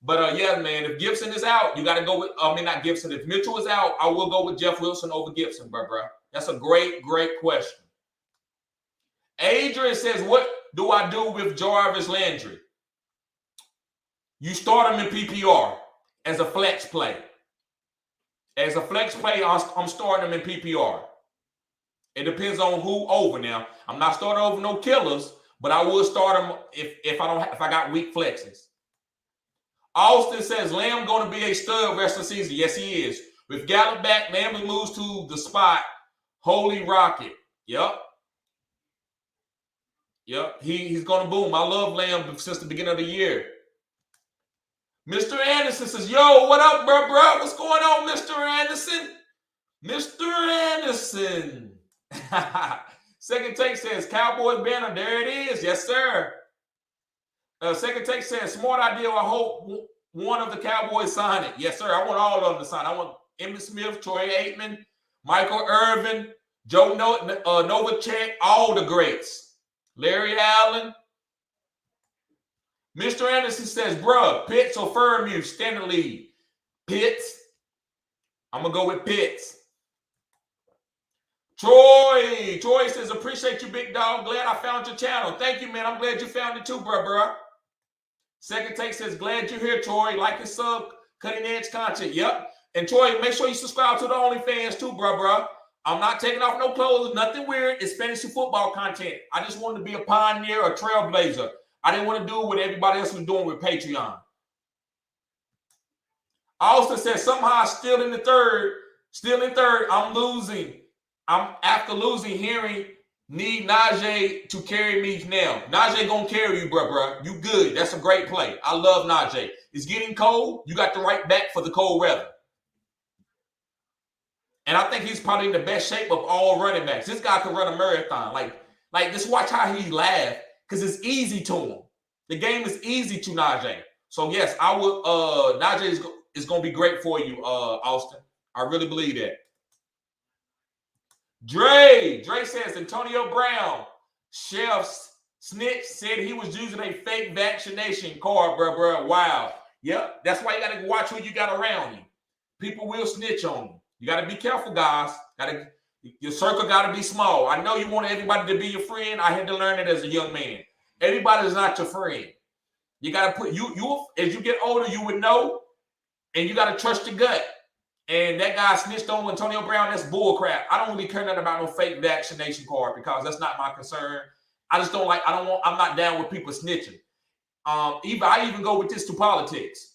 But yeah, man, if Gibson is out, you got to go with. Not Gibson. If Mitchell is out, I will go with Jeff Wilson over Gibson, bro. That's a great question. Adrian says, what do I do with Jarvis Landry? You start him in PPR as a flex play. As a flex play, I'm starting him in PPR. It depends on who over now. I'm not starting over no killers, but I will start him if I got weak flexes. Austin says Lamb going to be a stud rest of the season. Yes, he is. With Gallup back, Lamb moves to the spot. Holy rocket. Yep. He's going to boom. I love Lamb since the beginning of the year. Mr. Anderson says, yo, what up, bro? What's going on, Mr. Anderson? Mr. Anderson. Second take says, Cowboys banner. There it is. Yes, sir. Second take says, smart idea. I hope one of the Cowboys sign it. Yes, sir. I want all of them to sign. I want Emmitt Smith, Troy Aikman, Michael Irvin, Joe Novacek, all the greats. Larry Allen. Mr. Anderson says, bruh, Pitts or Furmuse, standard lead. Pitts. I'm going to go with Pitts. Troy says, appreciate you, big dog. Glad I found your channel. Thank you, man. I'm glad you found it too, bruh. Second Take says, glad you're here, Troy. Like and sub, cutting edge content. Yep. And Troy, make sure you subscribe to the OnlyFans too, bruh. I'm not taking off no clothes, nothing weird. It's fantasy football content. I just wanted to be a pioneer, a trailblazer. I didn't want to do what everybody else was doing with Patreon. Austin says, somehow still in third. I'm losing. I'm after losing hearing. Need Najee to carry me now. Najee gonna carry you, bruh. You good. That's a great play. I love Najee. It's getting cold. You got the right back for the cold weather. And I think he's probably in the best shape of all running backs. This guy can run a marathon. Like just watch how he laughs, because it's easy to him. The game is easy to Najee. So yes, I would. Najee is gonna be great for you, Austin. I really believe that. Dre says Antonio Brown, chef's snitch, said he was using a fake vaccination card, bruh. Wow. Yep. That's why you got to watch who you got around you. People will snitch on you. You got to be careful, guys. Your circle got to be small. I know you want everybody to be your friend. I had to learn it as a young man. Everybody is not your friend. You got to put you as you get older, you would know, and you got to trust your gut. And that guy snitched on Antonio Brown. That's bull crap. I don't really care nothing about no fake vaccination card, because that's not my concern. I just don't like. I'm not down with people snitching. I even go with this to politics.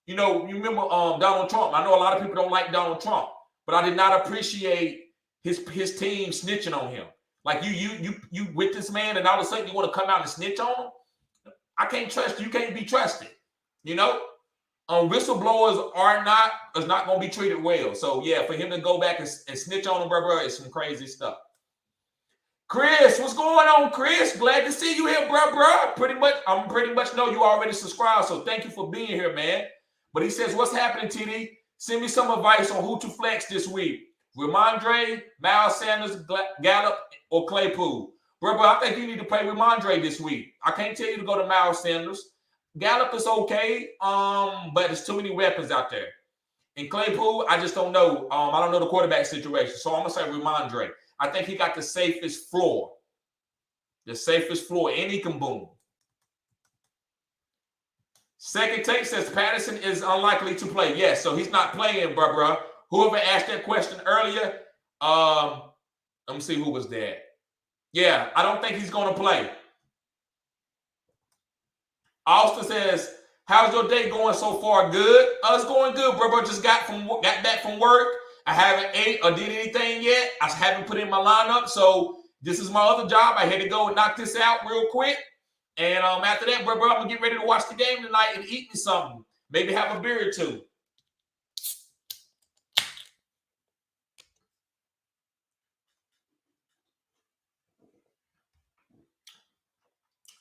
You know, you remember Donald Trump. I know a lot of people don't like Donald Trump, but I did not appreciate his team snitching on him. Like you with this man, and all of a sudden you want to come out and snitch on him. I can't trust you. You can't be trusted. You know. Whistleblowers is not going to be treated well. So, yeah, for him to go back and snitch on him, bruh, is some crazy stuff. Chris, what's going on, Chris? Glad to see you here, bruh. I'm pretty much know you already subscribed, so thank you for being here, man. But he says, what's happening, TD? Send me some advice on who to flex this week. Ramondre, Miles Sanders, Gallup, or Claypool. Bruh, I think you need to play Ramondre this week. I can't tell you to go to Miles Sanders. Gallup is okay, but there's too many weapons out there. And Claypool, I just don't know. I don't know the quarterback situation. So I'm going to say Ramondre. I think he got the safest floor. And he can boom. Second Take says Patterson is unlikely to play. Yes, so he's not playing, bruh. Whoever asked that question earlier, let me see who was there. Yeah, I don't think he's going to play. Austin says, how's your day going so far? Good. It's going good, bro. Just got back from work. I haven't ate or did anything yet. I haven't put in my lineup. So this is my other job. I had to go and knock this out real quick. And after that, bro, I'm going to get ready to watch the game tonight and eat me something. Maybe have a beer or two.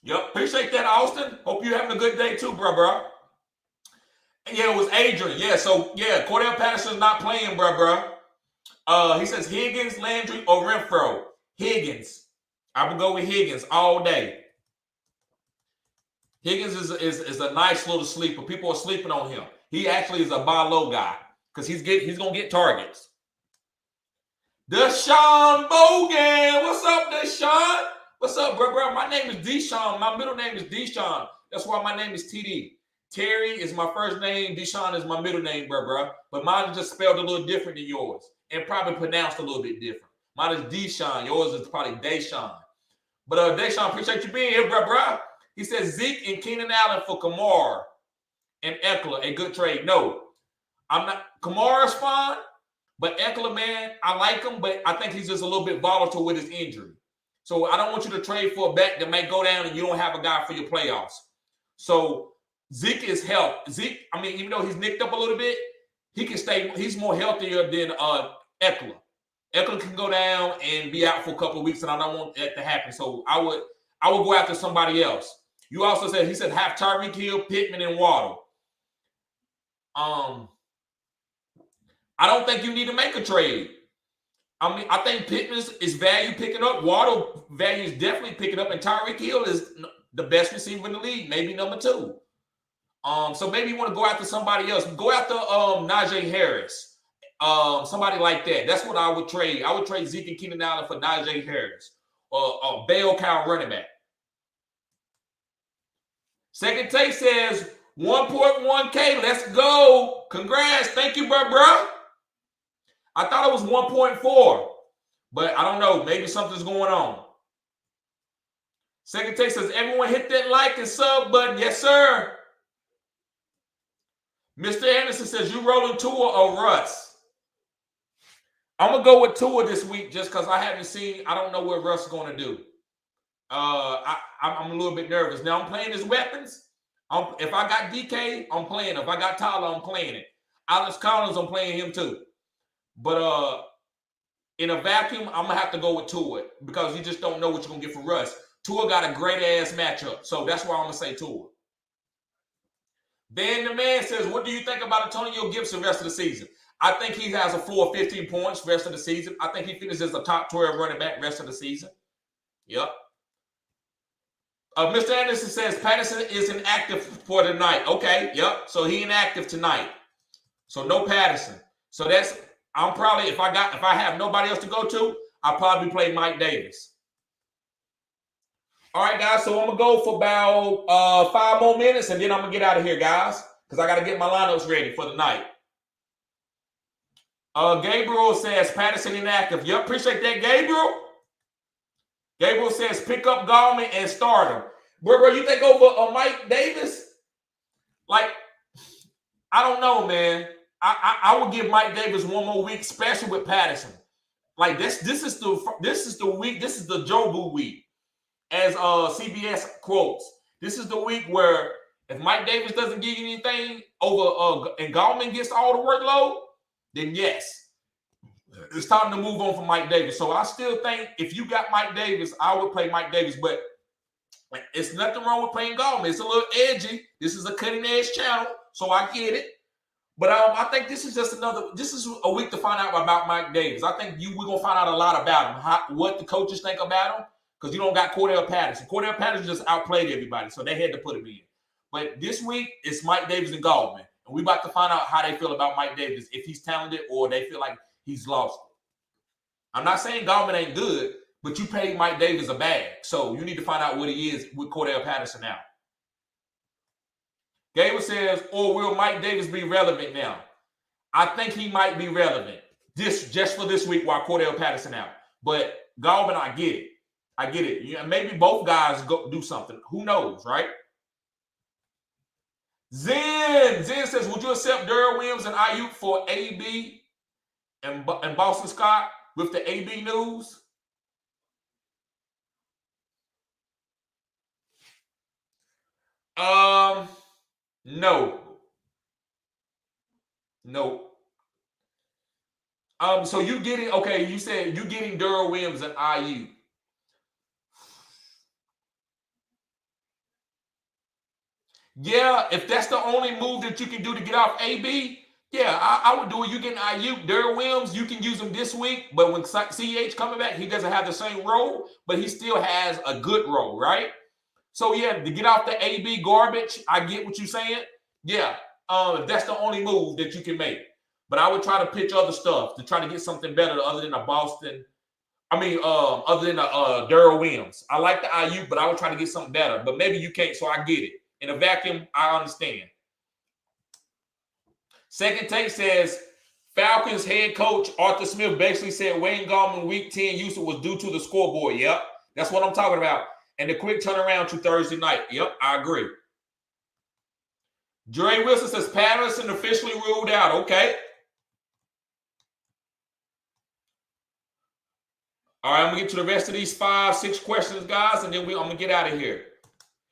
Yep, appreciate that, Austin. Hope you're having a good day too, bro. And yeah, it was Adrian. Yeah, so yeah, Cordell Patterson's not playing, bro. He says Higgins, Landry, or Renfro. Higgins. I would go with Higgins all day. Higgins is a nice little sleeper. People are sleeping on him. He actually is a buy low guy because he's gonna get targets. Deshaun Bogan. What's up, Deshaun? What's up, bro? My name is Deshaun. My middle name is Deshaun. That's why my name is TD. Terry is my first name. Deshaun is my middle name, bro. But mine is just spelled a little different than yours and probably pronounced a little bit different. Mine is Deshaun. Yours is probably Deshaun. But Deshaun, appreciate you being here, bro. He says Zeke and Keenan Allen for Kamara and Eckler, a good trade. No, I'm not. Kamara's fine, but Eckler, man, I like him, but I think he's just a little bit volatile with his injury. So I don't want you to trade for a back that may go down and you don't have a guy for your playoffs. So Zeke is helped. Zeke, I mean, even though he's nicked up a little bit, he can stay. He's more healthier than Eckler. Eckler can go down and be out for a couple of weeks, and I don't want that to happen. So I would go after somebody else. You also said he said have Tyreek Hill, Pittman, and Waddle. I don't think you need to make a trade. I mean, I think Pittman's is value picking up. Waddle value is definitely picking up, and Tyreek Hill is the best receiver in the league, maybe number 2. So maybe you want to go after somebody else. Go after Najee Harris, somebody like that. That's what I would trade. I would trade Zeke and Keenan Allen for Najee Harris or bell cow running back. Second take says 1.1K. Let's go. Congrats. Thank you, bro. I thought it was 1.4, but I don't know. Maybe something's going on. Second take says, everyone hit that like and sub button. Yes, sir. Mr. Henderson says, you rolling Tua or Russ? I'm going to go with Tua this week just because I don't know what Russ is going to do. I'm a little bit nervous. Now, I'm playing his weapons. If I got DK, I'm playing. If I got Tyler, I'm playing it. Alex Collins, I'm playing him too. But in a vacuum, I'm going to have to go with Tua because you just don't know what you're going to get from Russ. Tua got a great-ass matchup, so that's why I'm going to say Tua. Ben the man says, what do you think about Antonio Gibson rest of the season? I think he has a floor of 15 points rest of the season. I think he finishes a top 12 running back rest of the season. Yep. Mr. Anderson says Patterson is inactive for tonight. Okay, yep. So he inactive tonight. So no Patterson. So that's I'm probably if I have nobody else to go to, I'll probably play Mike Davis. All right, guys. So I'm gonna go for about 5 more minutes, and then I'm gonna get out of here, guys, because I gotta get my lineups ready for the night. Gabriel says Patterson inactive. Yep, appreciate that, Gabriel. Gabriel says pick up Gallman and start him. Bro, you think over Mike Davis? Like, I don't know, man. I would give Mike Davis one more week, especially with Patterson. Like this is the week. This is the Jobu week, as CBS quotes. This is the week where if Mike Davis doesn't give you anything over and Gallman gets all the workload, then yes, it's time to move on from Mike Davis. So I still think if you got Mike Davis, I would play Mike Davis, but it's nothing wrong with playing Gallman. It's a little edgy. This is a cutting edge channel, so I get it. But I think this is a week to find out about Mike Davis. I think we're going to find out a lot about him, what the coaches think about him, because you don't got Codero Patterson. Codero Patterson just outplayed everybody, so they had to put him in. But this week, it's Mike Davis and Gallman. And we're about to find out how they feel about Mike Davis, if he's talented or they feel like he's lost it. I'm not saying Gallman ain't good, but you paid Mike Davis a bag. So you need to find out what he is with Codero Patterson now. Gabriel says, or will Mike Davis be relevant now? I think he might be relevant just for this week while Codero Patterson out. But Gallman, I get it. Yeah, maybe both guys go do something. Who knows, right? Zen says, would you accept Dorrell Williams and Ayuk for AB and Boston Scott with the AB news? No. So you getting you said you getting Dorrell Williams and Ayuk. Yeah, if that's the only move that you can do to get off AB, yeah, I would do it. You getting Ayuk, Dorrell Williams, you can use him this week, but when CH coming back, he doesn't have the same role, but he still has a good role, right? So yeah, to get off the AB garbage, I get what you're saying. Yeah, if that's the only move that you can make. But I would try to pitch other stuff to try to get something better other than other than Dorrell Williams. I like the Ayuk, but I would try to get something better. But maybe you can't, so I get it. In a vacuum, I understand. Second take says, Falcons head coach Arthur Smith basically said Wayne Gallman week 10 usage was due to the scoreboard. Yep, that's what I'm talking about. And the quick turnaround to Thursday night. Yep, I agree. Dre Wilson says Patterson officially ruled out. Okay. All right, I'm going to get to the rest of these 5-6 questions, guys, and then I'm going to get out of here.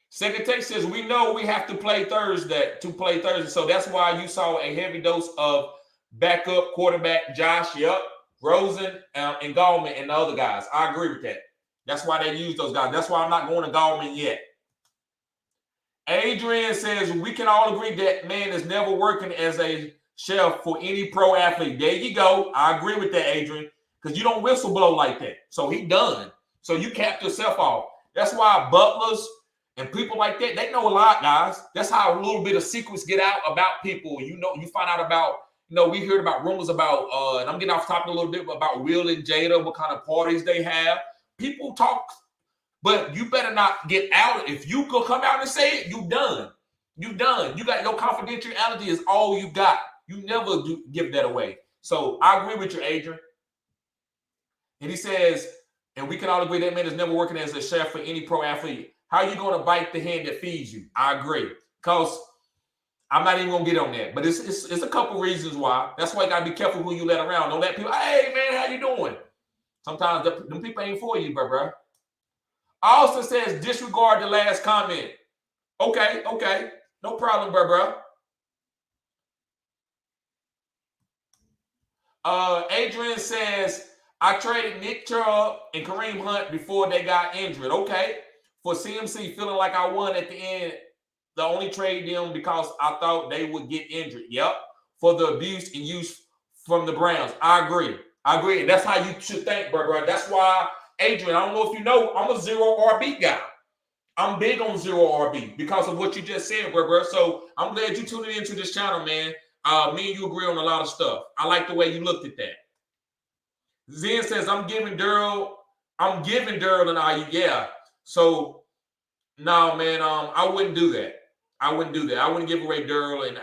Second text says, we know we have to play Thursday, so that's why you saw a heavy dose of backup quarterback Josh, Rosen, and Gallman and the other guys. I agree with that. That's why they use those guys. That's why I'm not going to Gallman yet. Adrian says we can all agree that man is never working as a chef for any pro athlete. There you go. I agree with that, Adrian, because you don't whistleblow like that. So he done. So you capped yourself off. That's why butlers and people like that, they know a lot, guys. That's how a little bit of secrets get out about people. You know, you find out about, we heard about rumors about, and I'm getting off topic a little bit about Will and Jada, what kind of parties they have. People talk, but you better not get out. If you could come out and say it, you done. You done. You got your confidentiality is all you got. You never give that away. So I agree with you, Adrian. And he says, and we can all agree that man is never working as a chef for any pro athlete. How are you going to bite the hand that feeds you? I agree. Because I'm not even going to get on that. But it's a couple reasons why. That's why you got to be careful who you let around. Don't let people, hey, man, how you doing? Sometimes them people ain't for you, bro. Austin says, disregard the last comment. Okay. No problem, bro. Adrian says, I traded Nick Chubb and Kareem Hunt before they got injured. Okay. For CMC, feeling like I won at the end, the only trade them because I thought they would get injured. Yep. For the abuse and use from the Browns. I agree. And that's how you should think, bro. That's why, Adrian, I don't know if you know, I'm a zero RB guy. I'm big on zero RB because of what you just said, bro. So I'm glad you tuned into this channel, man. Me and you agree on a lot of stuff. I like the way you looked at that. Zen says, I'm giving Dorrell and IU. Yeah. So, no, man, I wouldn't do that. I wouldn't give away Dorrell and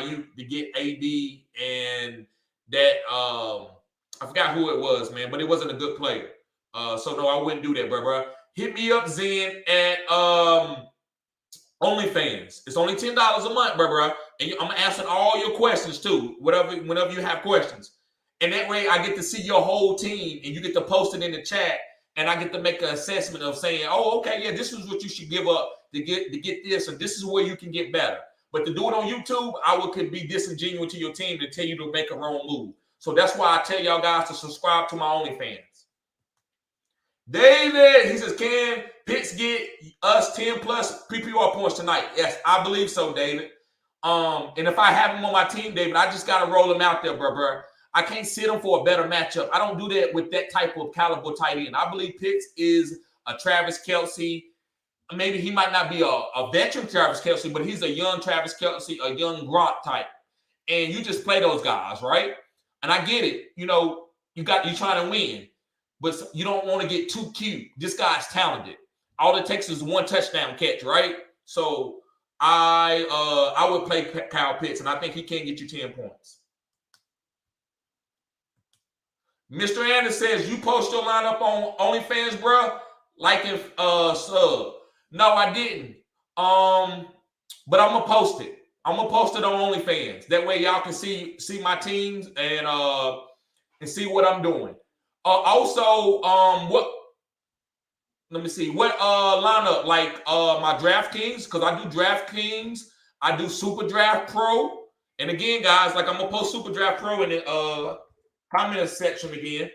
IU to get AD and that, I forgot who it was, man, but it wasn't a good player. So, no, I wouldn't do that, bro. Hit me up, Zen, at OnlyFans. It's only $10 a month, bro. And I'm answering all your questions, too, whenever you have questions. And that way I get to see your whole team and you get to post it in the chat and I get to make an assessment of saying, oh, okay, yeah, this is what you should give up to get this, and this is where you can get better. But to do it on YouTube, could be disingenuous to your team to tell you to make a wrong move. So that's why I tell y'all guys to subscribe to my OnlyFans. David, he says, can Pitts get us 10 plus PPR points tonight? Yes, I believe so, David. And if I have him on my team, David, I just got to roll him out there, bro. I can't sit him for a better matchup. I don't do that with that type of caliber tight end. I believe Pitts is a Travis Kelce. Maybe he might not be a veteran Travis Kelce, but he's a young Travis Kelce, a young Gronk type. And you just play those guys, right? And I get it. You trying to win, but you don't want to get too cute. This guy's talented. All it takes is one touchdown catch, right? So I would play Kyle Pitts, and I think he can get you 10 points. Mr. Anderson says, you post your lineup on OnlyFans, bro? Like if sub. No, I didn't. But I'm gonna post it. I'm gonna post it on OnlyFans. That way y'all can see my teams and see what I'm doing. Also, let me see what lineup, like my DraftKings, because I do DraftKings, I do Super Draft Pro. And again, guys, like I'm gonna post Super Draft Pro in the comment section again.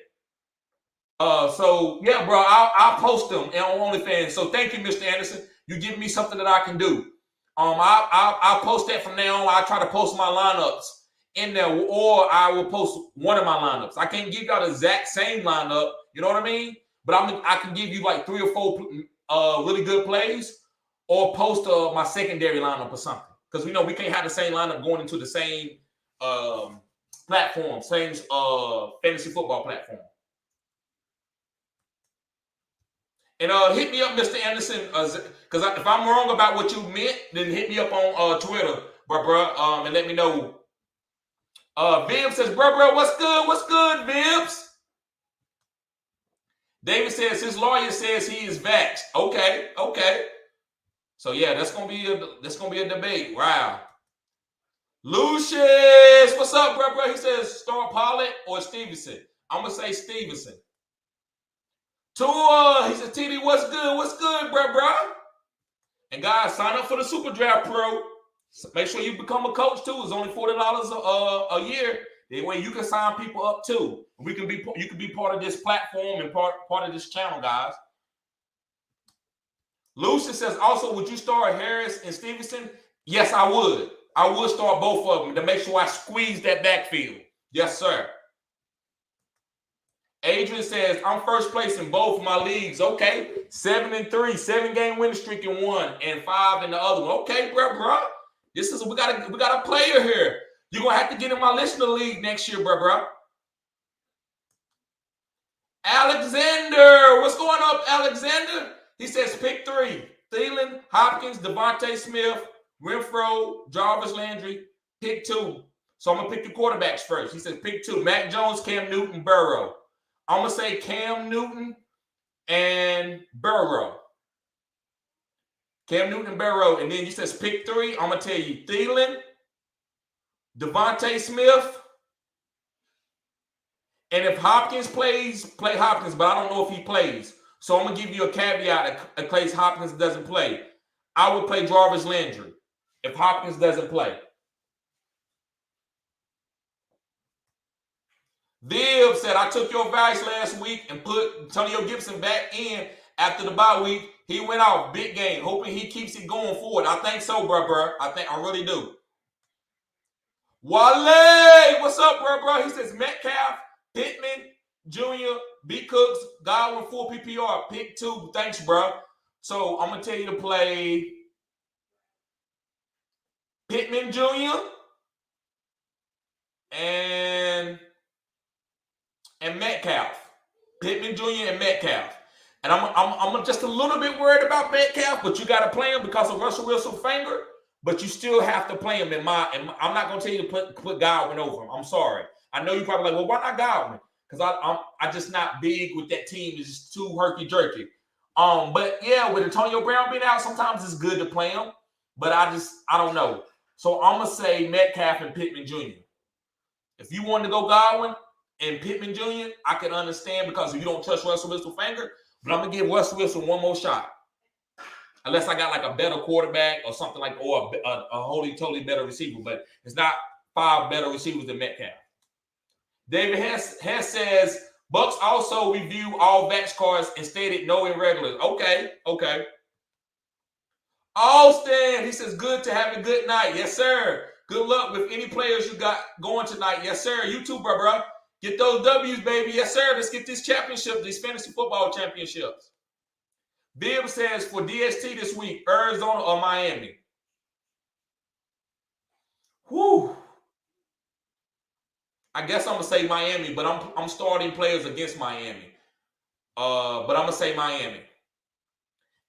So yeah, bro, I'll post them on OnlyFans. So thank you, Mr. Anderson. You give me something that I can do. I'll post that from now on. I'll try to post my lineups in there, or I will post one of my lineups. I can't give y'all the exact same lineup, you know what I mean? But I can give you like 3 or 4 really good plays, or post my secondary lineup or something. Because we know we can't have the same lineup going into the same platform, same fantasy football platform. And hit me up, Mr. Anderson, because if I'm wrong about what you meant, then hit me up on Twitter, bro, and let me know. Vibbs says, bro, what's good, Vibbs? David says his lawyer says he is vaxxed. Okay. So yeah, that's gonna be a debate. Wow. Lucius, what's up, bro? He says start Pollard or Stevenson. I'm gonna say Stevenson. Tua, he says TD, what's good, bro? And guys, sign up for the Super Draft Pro. So make sure you become a coach too. It's only $40 a year. That way you can sign people up too. You can be part of this platform and part of this channel, guys. Lucian says, also, would you start Harris and Stevenson? Yes, I would. I would start both of them to make sure I squeeze that backfield. Yes, sir. Adrian says, I'm first place in both my leagues. Okay. 7-3, 7-game winning streak in one and 5 in the other one. Okay, bro. This is we got a player here. You're gonna have to get in my listener league next year, bro. Alexander, what's going up, Alexander? He says pick 3. Thielen, Hopkins, Devontae Smith, Renfro, Jarvis Landry. Pick 2. So I'm gonna pick the quarterbacks first. He says pick 2. Mac Jones, Cam Newton, Burrow. I'm gonna say Cam Newton and Burrow. Cam Newton and Burrow. And then he says pick 3. I'm gonna tell you Thielen, Devontae Smith. And if Hopkins plays, play Hopkins, but I don't know if he plays. So I'm going to give you a caveat in case Hopkins doesn't play. I would play Jarvis Landry if Hopkins doesn't play. Viv said, I took your advice last week and put Antonio Gibson back in after the bye week. He went off. Big game. Hoping he keeps it going forward. I think so, bro. I really do. Wale, what's up, bro? He says Metcalf, Pittman, Jr., B. Cooks, Godwin, 4 PPR, pick 2. Thanks, bro. So I'm going to tell you to play Pittman Jr. and Metcalf. Pittman Jr. and Metcalf. And I'm just a little bit worried about Metcalf, but you got to play him because of Russell Wilson's finger. But you still have to play him I'm not going to tell you to put Godwin over him. I'm sorry. I know you're probably like, well, why not Godwin? Because I'm just not big with that team. It's just too herky-jerky. But yeah, with Antonio Brown being out, sometimes it's good to play him. But I don't know. So I'm going to say Metcalf and Pittman Jr. If you wanted to go Godwin and Pittman Jr., I can understand because you don't trust Russell Wilson's finger. But I'm going to give Russell Wilson one more shot. Unless I got like a better quarterback or something like, or a wholly, totally better receiver. But it's not 5 better receivers than Metcalf. David Hess says, Bucks also review all batch cards and stated no irregulars. Okay. Austin, he says, good to have a good night. Yes, sir. Good luck with any players you got going tonight. Yes, sir. You too, bro. Get those W's, baby. Yes, sir. Let's get this championship, these fantasy football championships. Bibb says, for DST this week, Arizona or Miami? Whew. I guess I'm going to say Miami, but I'm starting players against Miami. But I'm going to say Miami.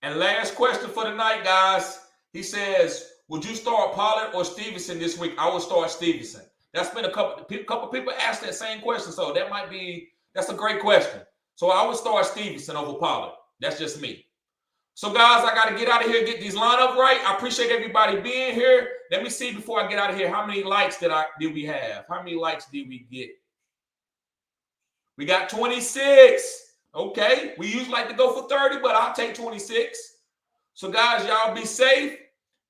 And last question for the night, guys. He says, would you start Pollard or Stevenson this week? I would start Stevenson. That's been a couple people asked that same question, so that's a great question. So I would start Stevenson over Pollard. That's just me. So, guys, I got to get out of here and get these lineup right. I appreciate everybody being here. Let me see before I get out of here how many likes did we have? How many likes did we get? We got 26. Okay. We usually like to go for 30, but I'll take 26. So, guys, y'all be safe.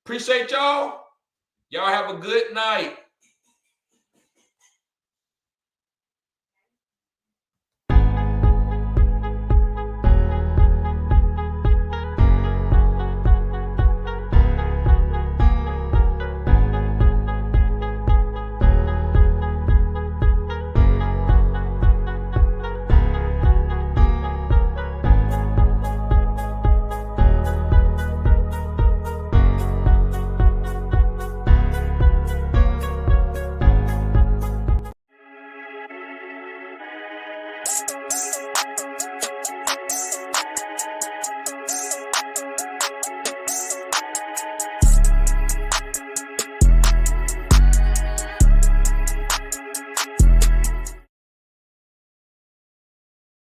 Appreciate y'all. Y'all have a good night.